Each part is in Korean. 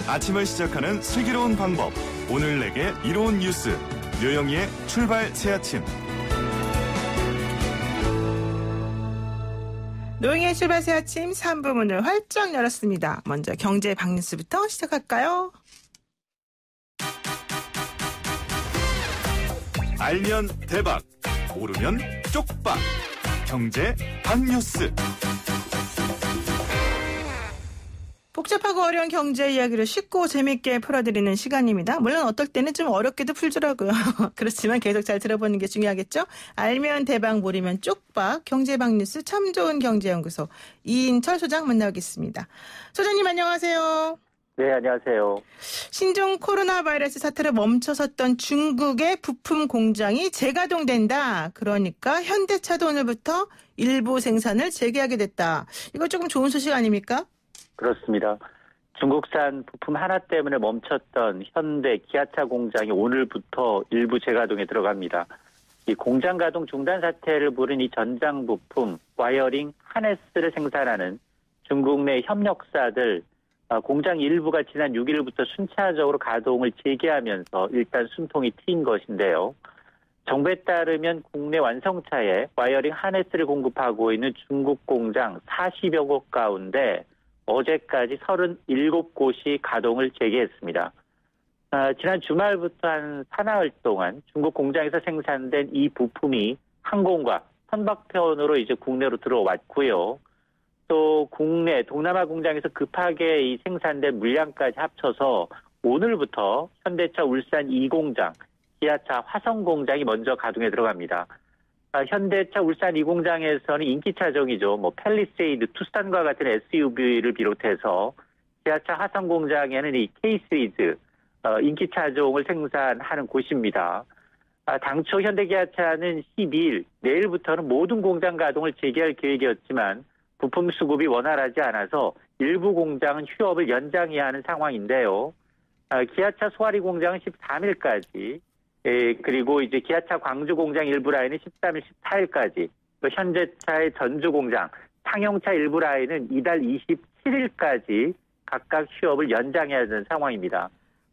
아침을 시작하는 슬기로운 방법. 오늘 내게 이로운 뉴스. 류영희의 출발 새아침. 노영희의 출발 새아침 3부 문을 활짝 열었습니다. 먼저 경제 박뉴스부터 시작할까요? 알면 대박, 모르면 쪽박. 경제 박뉴스. 복잡하고 어려운 경제 이야기를 쉽고 재밌게 풀어드리는 시간입니다. 물론 어떨 때는 좀 어렵게도 풀더라고요. 그렇지만 계속 잘 들어보는 게 중요하겠죠? 알면 대박, 모르면 쪽박. 경제 박뉴스 참 좋은 경제연구소 이인철 소장 만나보겠습니다. 소장님 안녕하세요. 네, 안녕하세요. 신종 코로나 바이러스 사태로 멈춰섰던 중국의 부품 공장이 재가동된다. 그러니까 현대차도 오늘부터 일부 생산을 재개하게 됐다. 이거 조금 좋은 소식 아닙니까? 그렇습니다. 중국산 부품 하나 때문에 멈췄던 현대 기아차 공장이 오늘부터 일부 재가동에 들어갑니다. 이 공장 가동 중단 사태를 부른 이 전장 부품, 와이어링, 하네스를 생산하는 중국 내 협력사들 공장 일부가 지난 6일부터 순차적으로 가동을 재개하면서 일단 숨통이 트인 것인데요. 정부에 따르면 국내 완성차에 와이어링 하네스를 공급하고 있는 중국 공장 40여 곳 가운데 어제까지 37곳이 가동을 재개했습니다. 지난 주말부터 한 사나흘 동안 중국 공장에서 생산된 이 부품이 항공과 선박편으로 이제 국내로 들어왔고요. 또 국내 동남아 공장에서 급하게 이 생산된 물량까지 합쳐서 오늘부터 현대차 울산 2공장, 기아차 화성 공장이 먼저 가동에 들어갑니다. 현대차 울산 2공장에서는 인기차종이죠. 팰리세이드, 투싼과 같은 SUV를 비롯해서 기아차 화성 공장에는 이 K 시리즈 인기차종을 생산하는 곳입니다. 당초 현대기아차는 12일, 내일부터는 모든 공장 가동을 재개할 계획이었지만 부품 수급이 원활하지 않아서 일부 공장은 휴업을 연장해야 하는 상황인데요. 기아차 소아리 공장은 13일까지, 그리고 이제 기아차 광주 공장 일부 라인은 13일, 14일까지, 또 현대차의 전주 공장, 상용차 일부 라인은 이달 27일까지 각각 휴업을 연장해야 되는 상황입니다.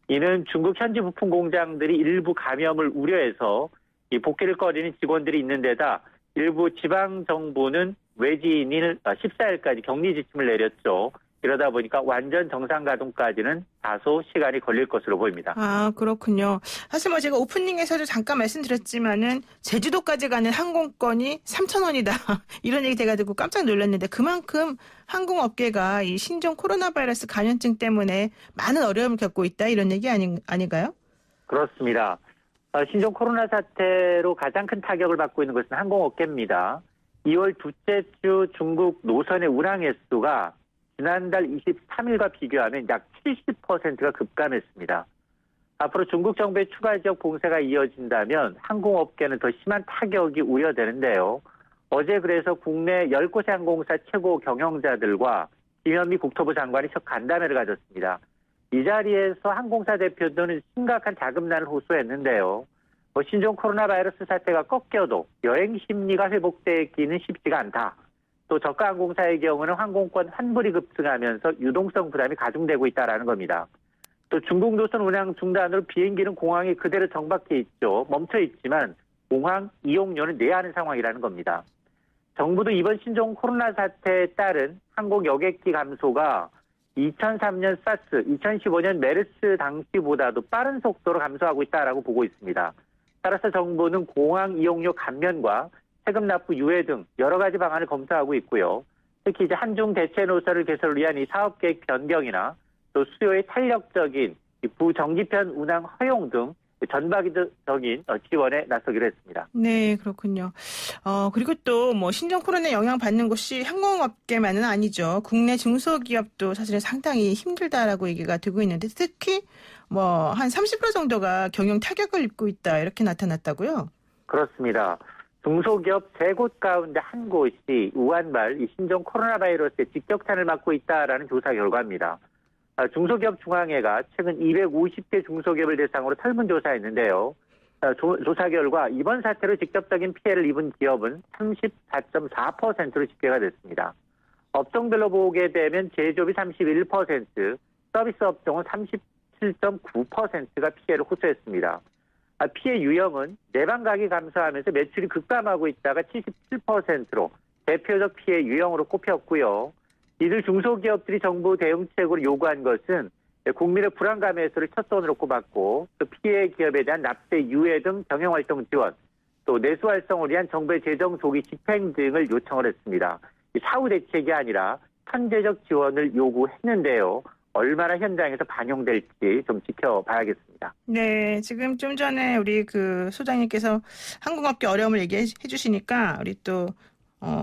이는 중국 현지 부품 공장들이 일부 감염을 우려해서 이 복귀를 꺼리는 직원들이 있는 데다 일부 지방 정부는 외지인을 14일까지 격리 지침을 내렸죠. 이러다 보니까 완전 정상 가동까지는 다소 시간이 걸릴 것으로 보입니다. 그렇군요. 사실 제가 오프닝에서도 잠깐 말씀드렸지만은 제주도까지 가는 항공권이 3,000원이다. 이런 얘기 돼가지고 깜짝 놀랐는데 그만큼 항공업계가 이 신종 코로나 바이러스 감염증 때문에 많은 어려움을 겪고 있다. 이런 얘기 아닌가요? 그렇습니다. 신종 코로나 사태로 가장 큰 타격을 받고 있는 것은 항공업계입니다. 2월 둘째 주 중국 노선의 운항 횟수가 지난달 23일과 비교하면 약 70%가 급감했습니다. 앞으로 중국 정부의 추가 지역 봉쇄가 이어진다면 항공업계는 더 심한 타격이 우려되는데요. 어제 그래서 국내 10곳의 항공사 최고 경영자들과 김현미 국토부 장관이 첫 간담회를 가졌습니다. 이 자리에서 항공사 대표들은 심각한 자금난을 호소했는데요. 신종 코로나 바이러스 사태가 꺾여도 여행 심리가 회복되기는 쉽지가 않다. 또 저가 항공사의 경우는 항공권 환불이 급증하면서 유동성 부담이 가중되고 있다는 겁니다. 또 중국 노선 운항 중단으로 비행기는 공항에 그대로 정박해 있죠. 멈춰 있지만 공항 이용료는 내야 하는 상황이라는 겁니다. 정부도 이번 신종 코로나 사태에 따른 항공 여객기 감소가 2003년 사스, 2015년 메르스 당시보다도 빠른 속도로 감소하고 있다고 보고 있습니다. 따라서 정부는 공항 이용료 감면과 세금 납부 유예 등 여러 가지 방안을 검토하고 있고요. 특히 이제 한중 대체 노선을 개설을 위한 이 사업 계획 변경이나 또 수요의 탄력적인 부정기편 운항 허용 등 전방위적인 지원에 나서기로 했습니다. 네, 그렇군요. 그리고 또 신종 코로나 영향 받는 곳이 항공업계만은 아니죠. 국내 중소기업도 사실은 상당히 힘들다라고 얘기가 되고 있는데 특히 한 30% 정도가 경영 타격을 입고 있다 이렇게 나타났다고요? 그렇습니다. 중소기업 3곳 가운데 한 곳이 우한발 이 신종 코로나 바이러스의 직격탄을 맞고 있다라는 조사 결과입니다. 중소기업 중앙회가 최근 250개 중소기업을 대상으로 설문조사했는데요. 조사 결과 이번 사태로 직접적인 피해를 입은 기업은 34.4%로 집계가 됐습니다. 업종별로 보게 되면 제조업이 31%, 서비스 업종은 37.9%가 피해를 호소했습니다. 피해 유형은 내방 가격이 감소하면서 매출이 급감하고 있다가 77%로 대표적 피해 유형으로 꼽혔고요. 이들 중소기업들이 정부 대응책으로 요구한 것은 국민의 불안감 해소를 첫 손으로 꼽았고 또 피해 기업에 대한 납세 유예 등 경영활동 지원, 또 내수 활성을 위한 정부의 재정 조기 집행 등을 요청을 했습니다. 사후 대책이 아니라 선제적 지원을 요구했는데요. 얼마나 현장에서 반영될지 좀 지켜봐야겠습니다. 네, 지금 좀 전에 우리 그 소장님께서 항공업계 어려움을 얘기해 주시니까 우리 또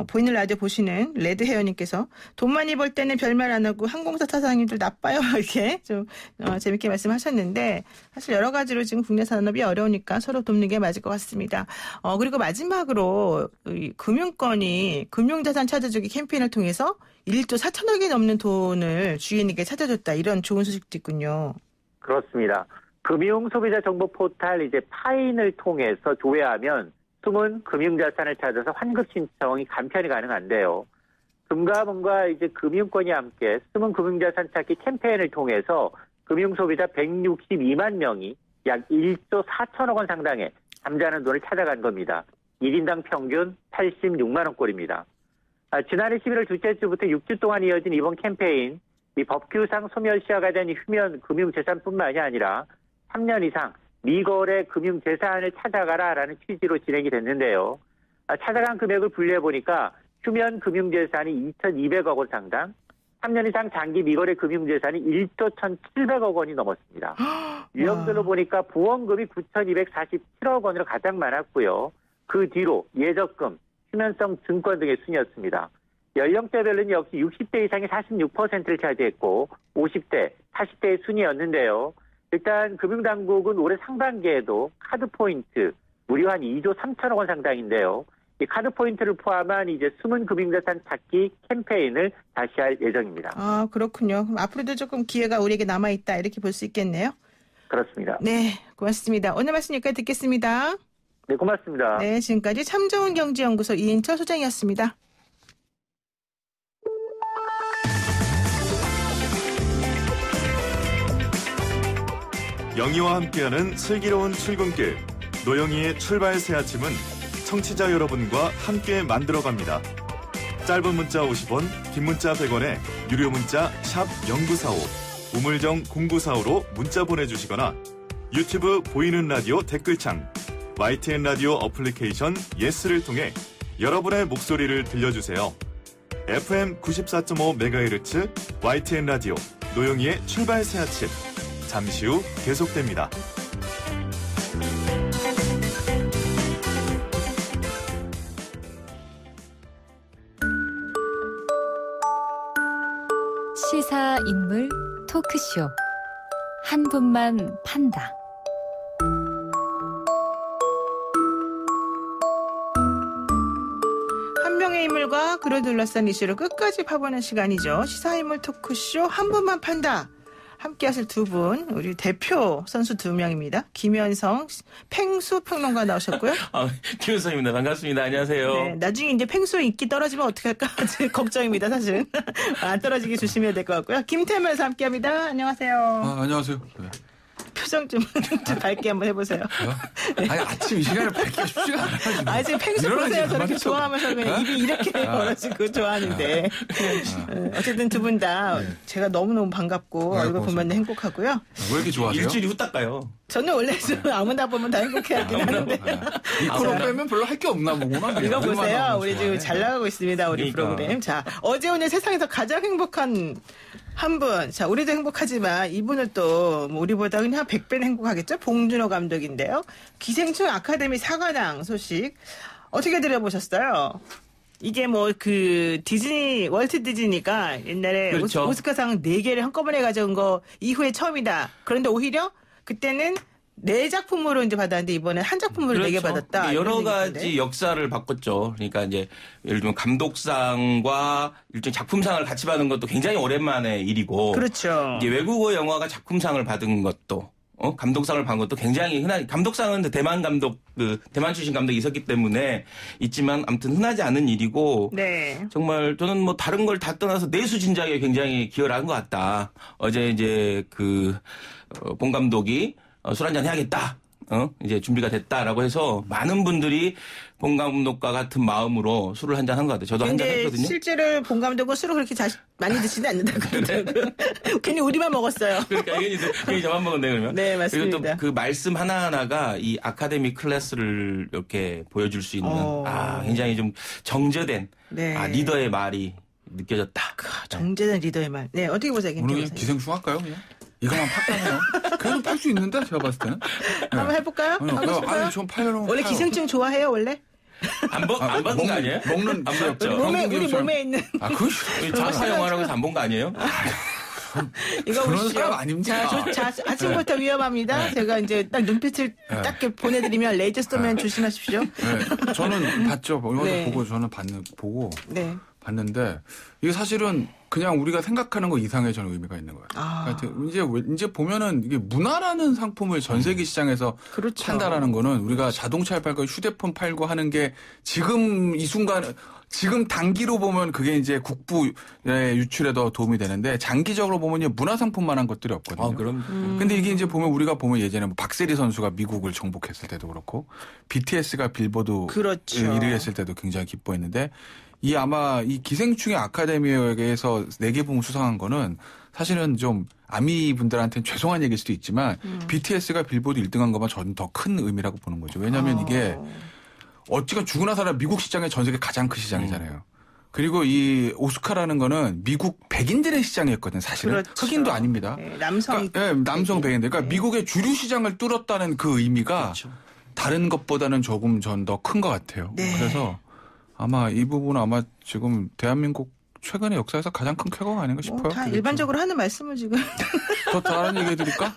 보이는 라디오 보시는 레드헤어님께서 돈 많이 벌 때는 별말 안 하고 항공사 사장님들 나빠요 이렇게 좀 재밌게 말씀하셨는데 사실 여러 가지로 지금 국내 산업이 어려우니까 서로 돕는 게 맞을 것 같습니다. 그리고 마지막으로 이 금융권이 금융자산 찾아주기 캠페인을 통해서 1조 4천억이 넘는 돈을 주인에게 찾아줬다 이런 좋은 소식도 있군요. 그렇습니다. 금융소비자 정보 포탈 이제 파인을 통해서 조회하면 숨은 금융자산을 찾아서 환급 신청이 간편히 가능한데요. 금감원과 이제 금융권이 함께 숨은 금융자산 찾기 캠페인을 통해서 금융소비자 162만 명이 약 1조 4천억 원 상당의 잠자는 돈을 찾아간 겁니다. 1인당 평균 86만 원꼴입니다. 지난해 11월 둘째 주부터 6주 동안 이어진 이번 캠페인, 이 법규상 소멸시효가 된 휴면 금융재산뿐만이 아니라 3년 이상 미거래 금융재산을 찾아가라라는 취지로 진행이 됐는데요. 찾아간 금액을 분류해보니까 휴면 금융재산이 2,200억 원 상당, 3년 이상 장기 미거래 금융재산이 1조 1,700억 원이 넘었습니다. 유형별로 보니까 보험금이 9,247억 원으로 가장 많았고요. 그 뒤로 예적금, 휴면성 증권 등의 순이었습니다. 연령대별로는 역시 60대 이상이 46%를 차지했고 50대, 40대의 순이었는데요. 일단 금융당국은 올해 상반기에도 카드 포인트 무려 한 2조 3천억 원 상당인데요. 이 카드 포인트를 포함한 이제 숨은 금융자산 찾기 캠페인을 다시 할 예정입니다. 그렇군요. 그럼 앞으로도 조금 기회가 우리에게 남아있다 이렇게 볼 수 있겠네요. 그렇습니다. 네, 고맙습니다. 오늘 말씀 여기까지 듣겠습니다. 네, 고맙습니다. 네, 지금까지 참좋은 경제연구소 이인철 소장이었습니다. 영희와 함께하는 슬기로운 출근길 노영희의 출발 새 아침은 청취자 여러분과 함께 만들어갑니다. 짧은 문자 50원, 긴 문자 100원에 유료 문자 샵 0945, 우물정 0945로 문자 보내주시거나 유튜브 보이는 라디오 댓글창, YTN 라디오 어플리케이션 예스를 통해 여러분의 목소리를 들려주세요. FM 94.5MHz YTN 라디오 노영희의 출발 새 아침 잠시 후 계속됩니다. 시사 인물 토크쇼 한 분만 판다. 한 명의 인물과 그를 둘러싼 이슈를 끝까지 파보는 시간이죠. 시사인물 토크쇼 한 분만 판다. 함께 하실 두 분, 우리 대표 선수 2명입니다. 김현성 팽수 평론가 나오셨고요. 김현성입니다. 반갑습니다. 안녕하세요. 네, 나중에 이제 팽수 인기 떨어지면 어떻게 할까 걱정입니다, 사실. 안 떨어지게 조심해야 될 것 같고요. 김태면서 함께합니다. 안녕하세요. 안녕하세요. 네. 표정 좀 밝게 한번 해보세요. 아니, 아침 이 시간에 밝기가 쉽지가 않아요. 지금 팽수 보세요. 저렇게 좋아하면서 그냥 입이 이렇게 벌어지고 좋아하는데. 어쨌든 두 분 다 제가 너무너무 반갑고 얼굴 보면 행복하고요. 왜 이렇게 좋아하세요? 일주일이 후 닦아요. 저는 원래 아무나 보면 다 행복해하긴 하는데. 이 프로 빼면 별로 할 게 없나 보구나. 이거 보세요. 우리 지금 잘 나가고 있습니다. 우리 그러니까. 프로그램. 자, 어제 오늘 세상에서 가장 행복한 한 분. 자, 우리도 행복하지만 이분을 또 우리보다 그냥 100배는 행복하겠죠? 봉준호 감독인데요. 기생충 아카데미 사관왕 소식 어떻게 들어보셨어요? 이게 뭐 그 디즈니 월트 디즈니가 옛날에 그렇죠. 오스카상 4개를 한꺼번에 가져온 거 이후에 처음이다. 그런데 오히려 그때는 4작품으로 이제 받았는데 이번에 한 작품으로 4개 받았다. 여러 가지 역사를 바꿨죠. 그러니까 이제 예를 들면 감독상과 일종 작품상을 같이 받은 것도 굉장히 오랜만의 일이고. 그렇죠. 이제 외국어 영화가 작품상을 받은 것도 감독상을 받은 것도 굉장히 감독상은 대만 감독, 대만 출신 감독이 있었기 때문에 있지만 아무튼 흔하지 않은 일이고. 네. 정말 저는 뭐 다른 걸 다 떠나서 내수 진작에 굉장히 기여를 한 것 같다. 어제 이제 본 감독이 술 한잔 해야겠다. 이제 준비가 됐다라고 해서 많은 분들이 본 감독과 같은 마음으로 술을 한잔 한 것 같아요. 저도 한잔 했거든요. 실제로 본 감독은 술을 그렇게 많이 드시지 않는다 그러더라고요. 괜히 우리만 먹었어요. 그러니까 괜히 저만 먹었네 그러면. 네, 맞습니다. 그리고 또 그 말씀 하나하나가 이 아카데미 클래스를 이렇게 보여줄 수 있는 굉장히 좀 정제된 네. 리더의 말이 느껴졌다. 정제된 리더의 말. 네, 어떻게 보세요? 오늘 그냥 기생충 할까요 그냥? 이거만 팔까요? 그래도 팔 수 있는데 제가 봤을 때는. 네. 한번 해볼까요? 하고 싶어요? 아니, 좀 팔려면 원래 기생충 좋아해요 원래? 안 받는 거 아니에요? 먹는 안 봤죠. 우리 몸에 있는. 그건 자사 영화라고 해서 안 본 거 아니에요? 이거 그런 보시죠. 사람 아닙니다. 자, 아침부터 위험합니다. 제가 이제 딱 눈빛을 딱 이렇게 보내드리면 레이저 쏘면 조심하십시오. 네. 저는 봤죠. 이것도 네. 보고 저는 보고 네. 봤는데 이게 사실은 그냥 우리가 생각하는 거 이상의 저는 의미가 있는 거예요. 그러니까 이제 보면은 이게 문화라는 상품을 전 세계 시장에서 그렇죠. 판다라는 거는 우리가 자동차 팔고 휴대폰 팔고 하는 게 지금 이 순간 지금 단기로 보면 그게 이제 국부 유출에 더 도움이 되는데 장기적으로 보면 문화 상품만한 것들이 없거든요. 그럼. 근데 이게 이제 보면 예전에 뭐 박세리 선수가 미국을 정복했을 때도 그렇고 BTS가 빌보드 그렇죠. 1위 했을 때도 굉장히 기뻐했는데 아마 이 기생충의 아카데미에서 4개 분 수상한 거는 사실은 좀 아미 분들한테는 죄송한 얘기일 수도 있지만 BTS가 빌보드 1등한 것만 저는 더 큰 의미라고 보는 거죠. 왜냐하면 이게 어찌건 죽으나 살아 미국 시장이 전 세계 가장 큰 시장이잖아요. 그리고 이 오스카라는 거는 미국 백인들의 시장이었거든요. 사실은 그렇죠. 흑인도 아닙니다. 네, 남성 남성 백인들. 그러니까 네. 미국의 주류 시장을 뚫었다는 그 의미가 그렇죠. 다른 것보다는 조금 전 더 큰 것 같아요. 네. 그래서 아마 이 부분은 아마 지금 대한민국 최근의 역사에서 가장 큰 쾌거가 아닌가 싶어요. 다 일반적으로 하는 말씀을 지금. 더 다른 얘기 해드릴까?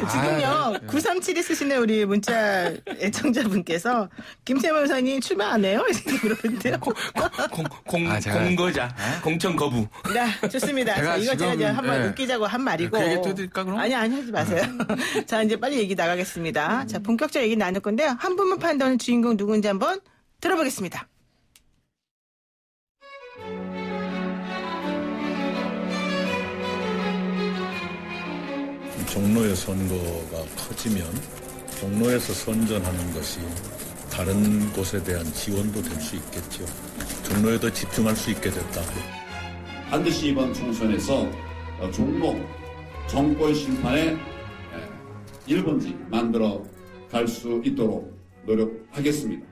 지금요, 9372 쓰시는 우리 문자 애청자분께서 김태만 의사님 출마 안 해요? 이렇게 물어보는데요. 공거자, 공천 거부. 네, 좋습니다. 자, 이거 제가 이제 한번 웃기자고 한 말이고. 그 얘기 또 해드릴까, 그럼? 아니, 하지 마세요. 자, 이제 빨리 얘기 나가겠습니다. 자, 본격적인 얘기 나눌 건데요. 한 분만 판단하는 주인공 누군지 한번 들어보겠습니다. 종로의 선거가 커지면 종로에서 선전하는 것이 다른 곳에 대한 지원도 될 수 있겠죠. 종로에 더 집중할 수 있게 됐다. 반드시 이번 총선에서 종로 정권 심판의 1번지 만들어 갈 수 있도록 노력하겠습니다.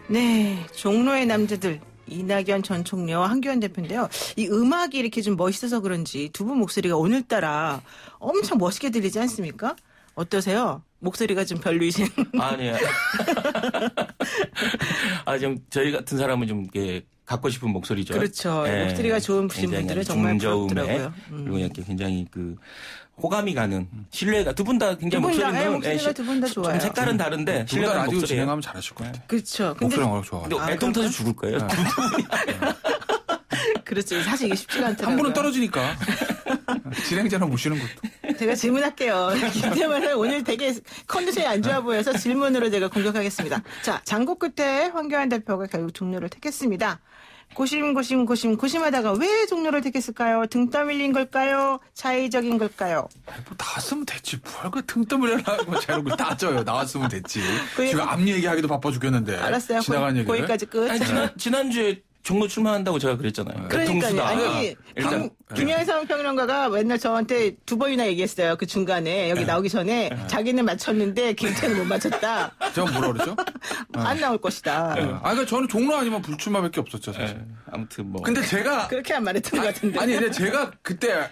네, 종로의 남자들. 이낙연 전 총리와 한교안 대표인데요. 이 음악이 이렇게 좀 멋있어서 그런지 두 분 목소리가 오늘따라 엄청 멋있게 들리지 않습니까? 어떠세요? 목소리가 좀 별로이신. 아니요. 좀 저희 같은 사람은 좀 이렇게 갖고 싶은 목소리죠. 그렇죠. 네. 목소리가 좋은 분들은 정말 부럽더라고요. 그리고 이렇게 굉장히 호감이 가는 신뢰가 두 분 다 굉장히 목소리가 두 분 다 좋아요. 좀 색깔은 다른데 두 분 다 라디오 진행하면 잘하실 것 같아요. 그렇죠. 목소리가 워낙 좋아가지고. 근데 애통 터져 죽을 거예요. 그렇죠. 사실 이게 쉽지가 않더라고요. 한 분은 떨어지니까. 진행자는 모시는 것도. 제가 질문할게요. 김태만은 오늘 되게 컨디션이 안 좋아 보여서 질문으로 제가 공격하겠습니다. 자, 장고 끝에 황교안 대표가 결국 종로를 택했습니다. 고심하다가 왜 종로를 택했을까요? 등 떠밀린 걸까요? 차이적인 걸까요? 뭐 나왔으면 됐지. 뭘 등 떠밀려고 자유롭게 따져요. 나왔으면 됐지. 지금 앞 얘기하기도 바빠 죽겠는데. 알았어요. 지나간 얘기를. 거기까지 끝. 지난주에 종로 출마한다고 제가 그랬잖아요. 그러니까요. 아니, 김영삼 평론가가 맨날 저한테 2번이나 얘기했어요. 그 중간에 여기 나오기 전에 자기는 맞췄는데 김태는 못 맞췄다. 제가 뭐라 그랬죠? 안 나올 것이다. 그러니까 저는 종로 아니면 불출마밖에 없었죠, 사실. 아무튼 근데 제가 그렇게 안 말했던 것 같은데. 아니, 근데 제가 그때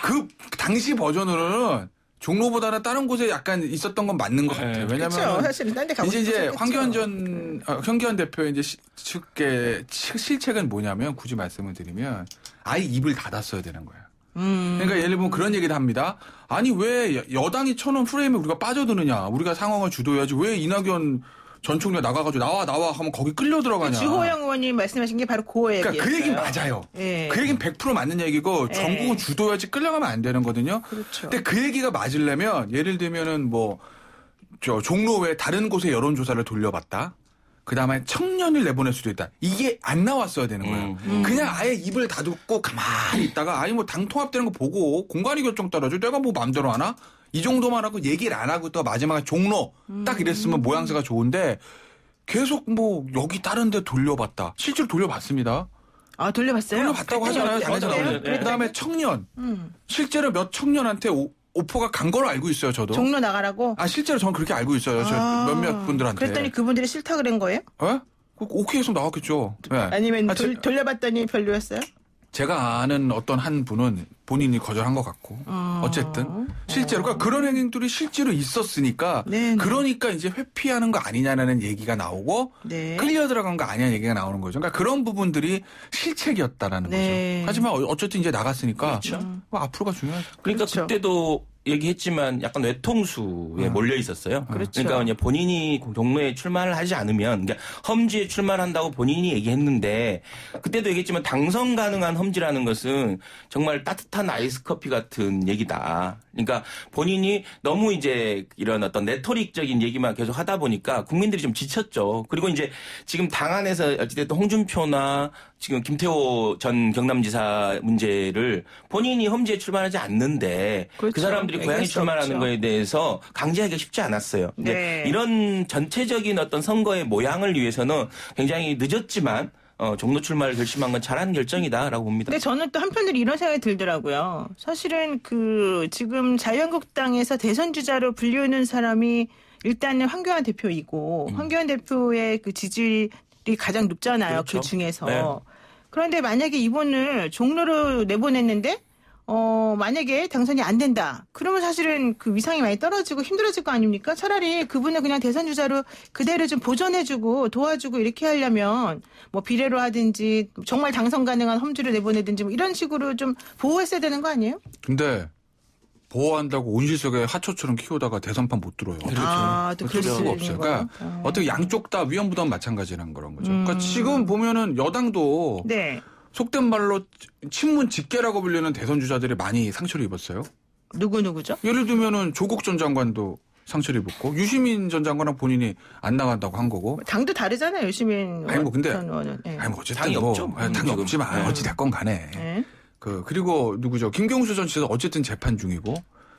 그 당시 버전으로는 종로보다는 다른 곳에 약간 있었던 건 맞는 것 같아요. 왜냐면 그렇죠. 사실은 딴 데 가고 이제 황교안 대표의 이제 측의 실책은 뭐냐면 굳이 말씀을 드리면 아예 입을 닫았어야 되는 거예요. 그러니까 예를 들면 그런 얘기를 합니다. 아니 왜 여당이 쳐놓은 프레임에 우리가 빠져드느냐. 우리가 상황을 주도해야지. 왜 이낙연 총리가 나가가지고 나와 하면 거기 끌려 들어가냐. 주호영 의원님 말씀하신 게 바로 그 얘기예요. 그러니까 그 얘기는 맞아요. 예. 그 얘기는 100% 맞는 얘기고 전국은 주도해야지 끌려가면 안 되는 거거든요. 그렇죠. 근데 그 얘기가 맞으려면 예를 들면은 종로에 다른 곳에 여론조사를 돌려봤다. 그 다음에 청년을 내보낼 수도 있다. 이게 안 나왔어야 되는 거예요. 그냥 아예 입을 다듬고 가만히 있다가 아니 당 통합되는 거 보고 공간이 결정 떨어져. 내가 마음대로 하나? 이 정도만 하고 얘기를 안 하고 또 마지막에 종로 딱 이랬으면 모양새가 좋은데 계속 여기 다른 데 돌려봤다. 실제로 돌려봤습니다. 아, 돌려봤어요? 돌려봤다고 하잖아요. 당연히. 그 다음에 청년. 실제로 몇 청년한테 오퍼가 간 걸로 알고 있어요, 저도. 종로 나가라고? 실제로 저는 그렇게 알고 있어요. 몇몇 분들한테. 그랬더니 그분들이 싫다 그런 거예요? 오케이 해서 나왔겠죠. 네. 아니면 돌려봤더니 별로였어요? 제가 아는 어떤 한 분은 본인이 거절한 것 같고 어쨌든 실제로 그러니까 그런 행동들이 실제로 있었으니까 네네. 그러니까 이제 회피하는 거 아니냐는 얘기가 나오고 네. 끌려 들어간 거 아니냐는 얘기가 나오는 거죠. 그러니까 그런 부분들이 실책이었다라는 네. 거죠. 하지만 어쨌든 이제 나갔으니까 그렇죠. 앞으로가 중요하죠. 그러니까 그렇죠. 그때도 얘기했지만 약간 외통수에 몰려 있었어요. 그렇죠. 그러니까 이제 본인이 종로에 출마를 하지 않으면, 그러니까 험지에 출마를 한다고 본인이 얘기했는데, 그때도 얘기했지만 당선 가능한 험지라는 것은 정말 따뜻한 아이스 커피 같은 얘기다. 그러니까 본인이 너무 이제 이런 어떤 레토릭적인 얘기만 계속 하다 보니까 국민들이 좀 지쳤죠. 그리고 이제 지금 당 안에서 어찌됐든 홍준표나 지금 김태호 전 경남지사 문제를 본인이 험지에 출마하지 않는데 그렇죠. 그 사람들이 고향에 출마하는 거에 대해서 강제하기가 쉽지 않았어요. 네. 이런 전체적인 어떤 선거의 모양을 위해서는 굉장히 늦었지만 종로 출마를 결심한 건 잘한 결정이다라고 봅니다. 근데 저는 또 한편으로 이런 생각이 들더라고요. 사실은 지금 자유한국당에서 대선 주자로 불리우는 사람이 일단은 황교안 대표이고 황교안 대표의 그 지지율이 가장 높잖아요. 그렇죠. 그 중에서. 네. 그런데 만약에 이분을 종로로 내보냈는데 만약에 당선이 안 된다. 그러면 사실은 그 위상이 많이 떨어지고 힘들어질 거 아닙니까? 차라리 그분을 그냥 대선 주자로 그대로 좀 보존해주고 도와주고 이렇게 하려면 비례로 하든지 정말 당선 가능한 험지로 내보내든지 이런 식으로 좀 보호했어야 되는 거 아니에요? 근데 보호한다고 온실속에 하초처럼 키우다가 대선판 못 들어요. 또 그럴 그럴 수가 없어요. 그러니까 어떻게 양쪽 다 위험부담 마찬가지라는 그런 거죠. 그러니까 지금 보면은 여당도 네. 속된 말로 친문 직계라고 불리는 대선 주자들이 많이 상처를 입었어요. 누구죠? 예를 들면은 조국 전 장관도 상처를 입었고 유시민 전 장관은 본인이 안 나간다고 한 거고. 당도 다르잖아요, 유시민 근데 전 의원은. 네. 어쨌든 당이 없죠. 당이 없지만 어찌 됐건 간에. 네. 그리고 누구죠? 김경수 전 지사 어쨌든 재판 중이고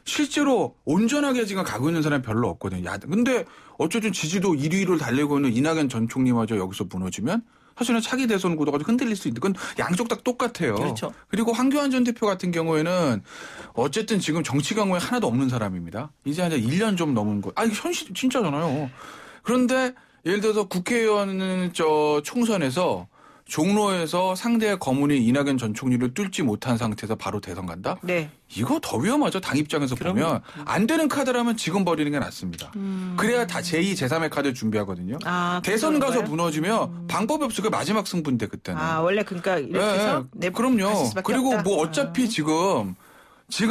실제로 온전하게 지금 가고 있는 사람이 별로 없거든요. 근데 어쨌든 지지도 1위를 달리고 있는 이낙연 전 총리마저 여기서 무너지면 사실은 차기 대선 구도가 흔들릴 수 있는 건 양쪽 다 똑같아요. 그렇죠. 그리고 황교안 전 대표 같은 경우에는 어쨌든 지금 정치 경우에 하나도 없는 사람입니다. 이제 한 1년 좀 넘은 거. 이게 현실 진짜잖아요. 그런데 예를 들어서 국회의원 총선에서 종로에서 상대의 거문이 이낙연 전 총리를 뚫지 못한 상태에서 바로 대선 간다? 네. 이거 더 위험하죠. 당 입장에서 보면. 안 되는 카드라면 지금 버리는 게 낫습니다. 그래야 다 제2, 제3의 카드 준비하거든요. 대선 가서 거예요? 무너지면 방법이 없어요. 그 마지막 승부인데 그때는. 원래 그러니까 이렇게 해서 그럼요. 그리고 어차피 지금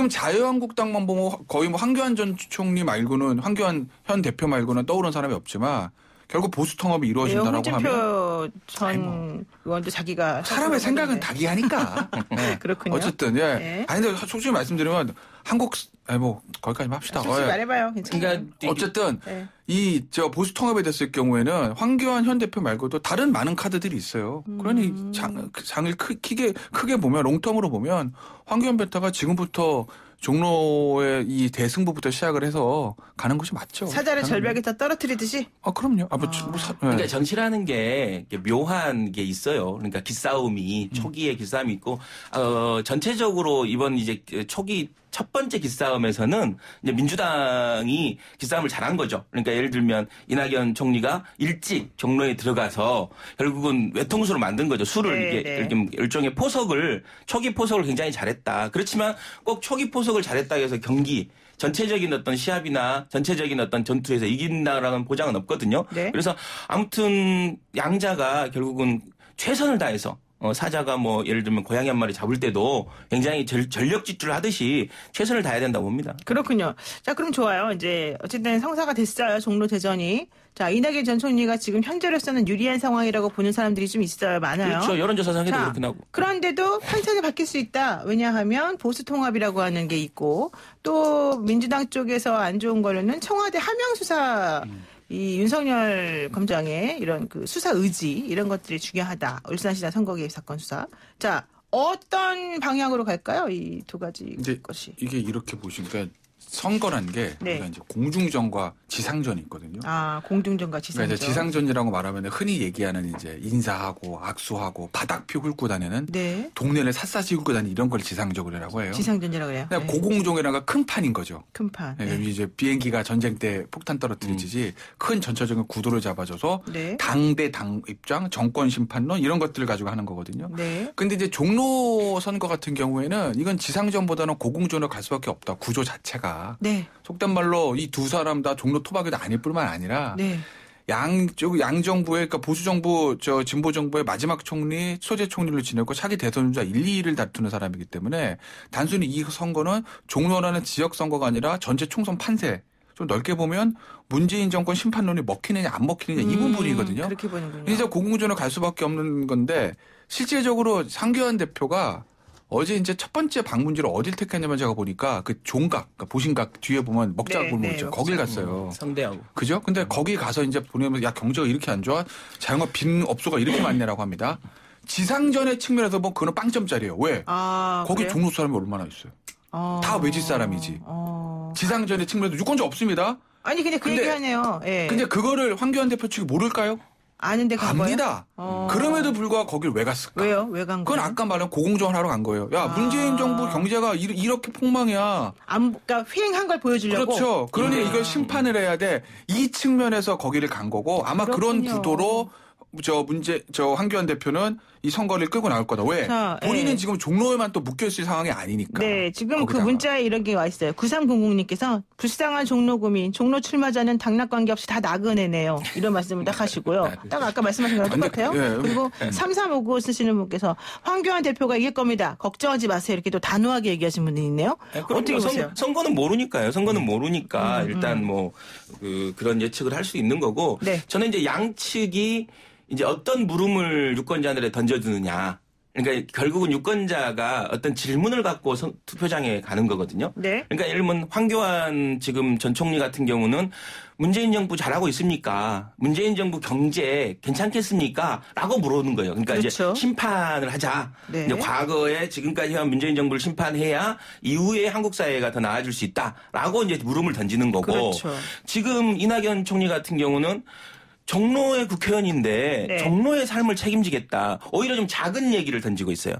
자유한국당만 보면 거의 황교안 전 총리 말고는 황교안 현 대표 말고는 떠오르는 사람이 없지만 결국 보수 통합이 이루어진다라고 홍준표 하면 전 의원도 자기가 사람의 생각은 다기하니까. 네. 그렇군요. 어쨌든 네. 근데 솔직히 말씀드리면 한국 거기까지만 합시다. 솔직히 말해봐요. 괜찮아요. 그러니까 어쨌든 네. 보수 통합이 됐을 경우에는 황교안 현 대표 말고도 다른 많은 카드들이 있어요. 그러니 장을 크게 보면 롱텀으로 보면 황교안 베타가 지금부터 종로의 이 대승부부터 시작을 해서 가는 것이 맞죠. 사자를 절벽에다 떨어뜨리듯이. 그럼요. 그러니까 정치라는 게 묘한 게 있어요. 그러니까 기싸움이 초기에 기싸움이 있고 전체적으로 이번 이제 초기 첫 번째 기싸움에서는 이제 민주당이 기싸움을 잘한 거죠. 그러니까 예를 들면 이낙연 총리가 일찍 종로에 들어가서 결국은 외통수로 만든 거죠. 수를 이게 일종의 초기 포석을 굉장히 잘했다. 그렇지만 꼭 초기 포석을 잘했다 해서 경기 전체적인 어떤 시합이나 전체적인 어떤 전투에서 이긴다라는 보장은 없거든요. 네. 그래서 아무튼 양자가 결국은 최선을 다해서 사자가 뭐 예를 들면 고양이 한 마리 잡을 때도 굉장히 전력 질주를 하듯이 최선을 다해야 된다고 봅니다. 그렇군요. 자, 그럼 좋아요. 이제 어쨌든 성사가 됐어요. 종로 대전이. 자, 이낙연 전 총리가 지금 현재로서는 유리한 상황이라고 보는 사람들이 좀 있어요. 많아요. 그렇죠. 여론조사상에도 그렇게 나오고. 그런데도 판단이 바뀔 수 있다. 왜냐하면 보수통합이라고 하는 게 있고 또 민주당 쪽에서 안 좋은 거는 청와대 하명수사 이 윤석열 검장의 이런 그 수사 의지 이런 것들이 중요하다. 울산시장 선거 개입 사건 수사. 자, 어떤 방향으로 갈까요? 이 두 가지 것이. 이게 이렇게 보시니까 선거란 게 네. 우리가 이제 공중전과 지상전이 있거든요. 아, 공중전과 지상전. 그러니까 이제 지상전이라고 말하면 흔히 얘기하는 이제 인사하고 악수하고 바닥피 훑고 다니는 네. 동네를 샅샅이 훑고 다니는 이런 걸 지상적이라고 해요. 지상전이라고 그래요. 그냥 네. 고공종이라는 큰 판인 거죠. 큰 판. 네. 네. 이제 비행기가 전쟁 때 폭탄 떨어뜨리듯이 큰 전체적인 구도를 잡아줘서 네. 당 대 당 입장, 정권 심판론 이런 것들을 가지고 하는 거거든요. 네. 근데 이제 종로 선거 같은 경우에는 이건 지상전보다는 고공전으로 갈 수밖에 없다. 구조 자체가. 네. 속된 말로 이 두 사람 다 종로 토박이도 아닐 뿐만 아니라 네. 양정부의 그러니까 보수정부 진보정부의 마지막 총리 소재 총리를 지냈고 차기 대선주자 1, 2위를 다투는 사람이기 때문에 단순히 이 선거는 종로라는 지역 선거가 아니라 전체 총선 판세 좀 넓게 보면 문재인 정권 심판론이 먹히느냐 안 먹히느냐 이 부분이거든요. 그렇게 보는군요. 이제 고공전을 갈 수밖에 없는 건데 실질적으로 상규환 대표가 어제 이제 첫 번째 방문지를 어딜 택했냐면 제가 보니까 그 종각, 그러니까 보신각 뒤에 보면 먹자 골목 있죠. 거길 갔어요. 상대하고. 그죠? 근데 거기 가서 이제 보내면 야 경제가 이렇게 안 좋아? 자영업 빈 업소가 이렇게 많네라고 합니다. 지상전의 측면에서 뭐 그거는 빵점짜리예요. 왜? 아, 거기 그래요? 종로 사람이 얼마나 있어요? 다 외지 사람이지. 지상전의 측면에서 유권자 없습니다. 아니 근데 그 근데- 얘기하네요. 예. 근데 그거를 황교안 대표 측이 모를까요? 아는데 간 거예요? 압니다. 그럼에도 불구하고 거길 왜 갔을까? 왜요? 왜 간 그건 거예요? 아까 말한 고공정을 하러 간 거예요. 야, 문재인 정부 경제가 이렇게 폭망이야. 그러니까 휘행한 걸 보여주려고. 그렇죠. 그러니 이걸 심판을 해야 돼. 이 측면에서 거기를 간 거고 아마 그런 그렇군요. 구도로 황교안 대표는 이 선거를 끌고 나올 거다. 왜? 자, 본인은 예. 지금 종로에만 또 묶여있을 상황이 아니니까. 네, 지금 그 거기다가. 문자에 이런 게 와 있어요. 9300님께서 불쌍한 종로구민, 종로 출마자는 당락 관계없이 다 나그네네요. 이런 말씀을 딱 하시고요. 딱 아까 말씀하신 거랑 근데, 똑같아요. 예. 그리고 3359 쓰시는 분께서 황교안 대표가 이길 겁니다. 걱정하지 마세요. 이렇게 또 단호하게 얘기하신 분이 있네요. 어떻게 보세요? 선거는 모르니까요. 선거는 모르니까 일단 뭐 그런 예측을 할 수 있는 거고. 네. 저는 이제 양측이 이제 어떤 물음을 유권자들에 던져주느냐. 그러니까 결국은 유권자가 어떤 질문을 갖고 투표장에 가는 거거든요. 네. 그러니까 예를 들면 황교안 지금 전 총리 같은 경우는 문재인 정부 잘하고 있습니까? 문재인 정부 경제 괜찮겠습니까? 라고 물어보는 거예요. 그러니까 그렇죠. 이제 심판을 하자. 네. 이제 과거에 지금까지 해온 문재인 정부를 심판해야 이후에 한국 사회가 더 나아질 수 있다라고 이제 물음을 던지는 거고. 그렇죠. 지금 이낙연 총리 같은 경우는 종로의 국회의원인데 네. 종로의 삶을 책임지겠다. 오히려 좀 작은 얘기를 던지고 있어요.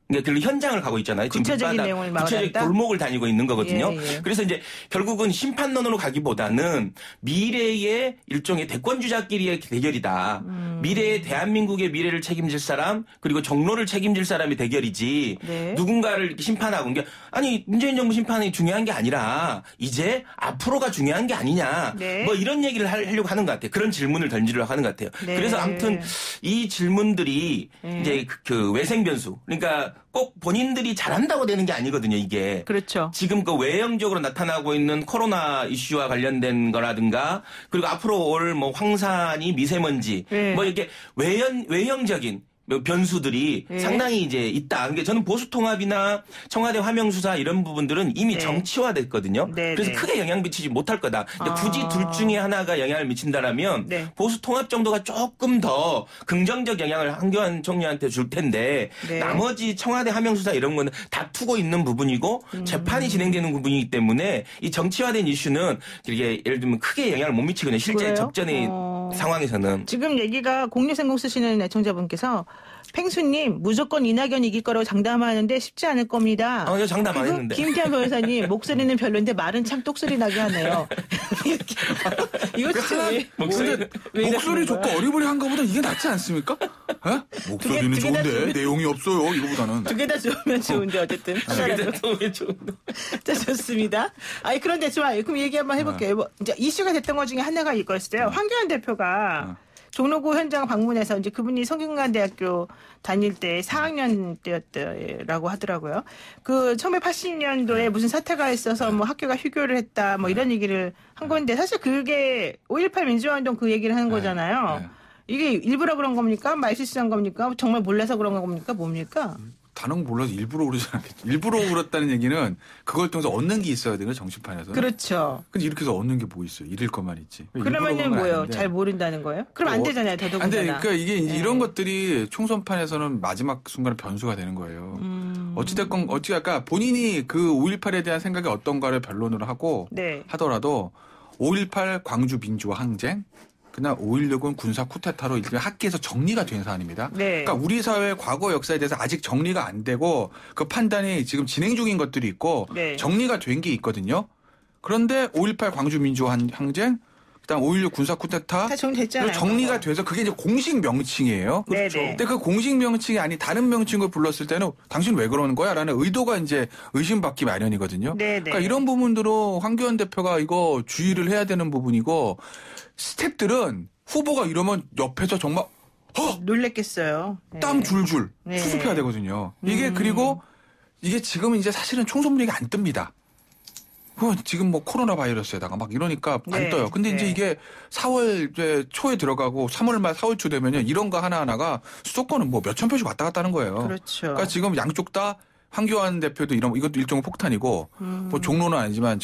그러니까 그 현장을 가고 있잖아요. 지금 구체적인 밑바닥, 내용을 구체적 말한다? 골목을 다니고 있는 거거든요. 예, 예. 그래서 이제 결국은 심판론으로 가기보다는 미래의 일종의 대권주자끼리의 대결이다. 미래의 대한민국의 미래를 책임질 사람 그리고 종로를 책임질 사람의 대결이지. 네. 누군가를 이렇게 심판하고 그러니까 아니 문재인 정부 심판이 중요한 게 아니라 이제 앞으로가 중요한 게 아니냐. 네. 뭐 이런 얘기를 하려고 하는 것 같아요. 그런 질문을 던지려고 하는 것 같아요. 네. 그래서 아무튼 이 질문들이 이제 그 외생 변수. 그러니까 꼭 본인들이 잘한다고 되는 게 아니거든요, 이게. 그렇죠. 지금 그 외형적으로 나타나고 있는 코로나 이슈와 관련된 거라든가 그리고 앞으로 올 뭐 황사니 미세먼지 네. 뭐 이렇게 외형적인 변수들이 네. 상당히 이제 있다. 그러니까 저는 보수통합이나 청와대 화명수사 이런 부분들은 이미 네. 정치화됐거든요. 네, 그래서 네. 크게 영향 미치지 못할 거다. 근데 굳이 둘 중에 하나가 영향을 미친다라면 네. 보수통합 정도가 조금 더 긍정적 영향을 황교안 총리한테 줄 텐데 네. 나머지 청와대 화명수사 이런 거는 다투고 있는 부분이고 재판이 진행되는 부분이기 때문에 이 정치화된 이슈는 이게 예를 들면 크게 영향을 못 미치거든요. 실제 그래요? 접전의 상황에서는. 지금 얘기가 0630 쓰시는 애청자분께서 팽수님 무조건 이낙연 이길 거라고 장담하는데 쉽지 않을 겁니다. 이거 장담 안 그리고 했는데. 김태현 변호사님 목소리는 별론데 말은 참 똑소리 나게 하네요. 이거 진짜 왜, 근데 왜 목소리 이러는 좋고 거야? 어리버리한 것보다 이게 낫지 않습니까? 에? 목소리는 두개다 좋은데 좋은데. 내용이 없어요. 이거보다는. 두 개 다 좋으면 좋은데 어쨌든 하나라도. 자, 좋습니다. 아니 그런데 좋아요. 그럼 얘기 한번 해볼게요. 뭐, 이제 이슈가 됐던 것 중에 하나가 이거였어요. 황교안 대표가 종로구 현장 방문해서 이제 그분이 성균관대학교 다닐 때 4학년 때였다라고 하더라고요. 그 1980년도에 무슨 사태가 있어서 뭐 학교가 휴교를 했다 뭐 이런 얘기를 한 건데 사실 그게 5.18 민주화운동 그 얘기를 하는 거잖아요. 이게 일부러 그런 겁니까? 말실수한 겁니까? 정말 몰라서 그런 겁니까? 뭡니까? 단언 몰라서 일부러 그러지 않겠죠. 일부러 그렇다는 얘기는 그걸 통해서 얻는 게 있어야 되는 정치판에서. 그렇죠. 근데 이렇게 해서 얻는 게 뭐 있어요? 잃을 것만 있지. 그러면은 뭐예요? 잘 모른다는 거예요? 그럼 안 되잖아요. 더더군다나. 근데 그러니까 이게 이런 것들이 총선판에서는 마지막 순간에 변수가 되는 거예요. 어찌됐건 어찌할까 본인이 그 5.18에 대한 생각이 어떤가를 변론을 하고 하더라도 5.18 광주 민주화 항쟁 그날 5.16은 군사 쿠데타로 일종의 학계에서 정리가 된 사안입니다. 그러니까 우리 사회의 과거 역사에 대해서 아직 정리가 안 되고 그 판단이 지금 진행 중인 것들이 있고 정리가 된 게 있거든요. 그런데 5.18 광주 민주화 항쟁 그다음 5.16 군사 쿠데타 다 정리됐잖아요. 정리가 돼서 그게 이제 공식 명칭이에요. 그렇죠. 근데 그 공식 명칭이 아닌 다른 명칭을 불렀을 때는 당신 왜 그러는 거야라는 의도가 이제 의심받기 마련이거든요. 그러니까 이런 부분들로 황교안 대표가 이거 주의를 해야 되는 부분이고 스태프들은 후보가 이러면 옆에서 정말 놀랬겠어요. 땀 줄줄 수습해야 되거든요. 이게 그리고 이게 지금 이제 사실은 총선 분위기 안 뜹니다. 지금 뭐 코로나 바이러스에다가 막 이러니까 안 떠요. 근데 이제 이게 4월 초에 들어가고 3월 말 4월 초 되면요. 이런 거 하나하나가 수도권은 뭐 몇천 표씩 왔다 갔다 하는 거예요. 그렇죠. 그러니까 지금 양쪽 다 황교안 대표도 이것도 일종의 폭탄이고 뭐 종로는 아니지만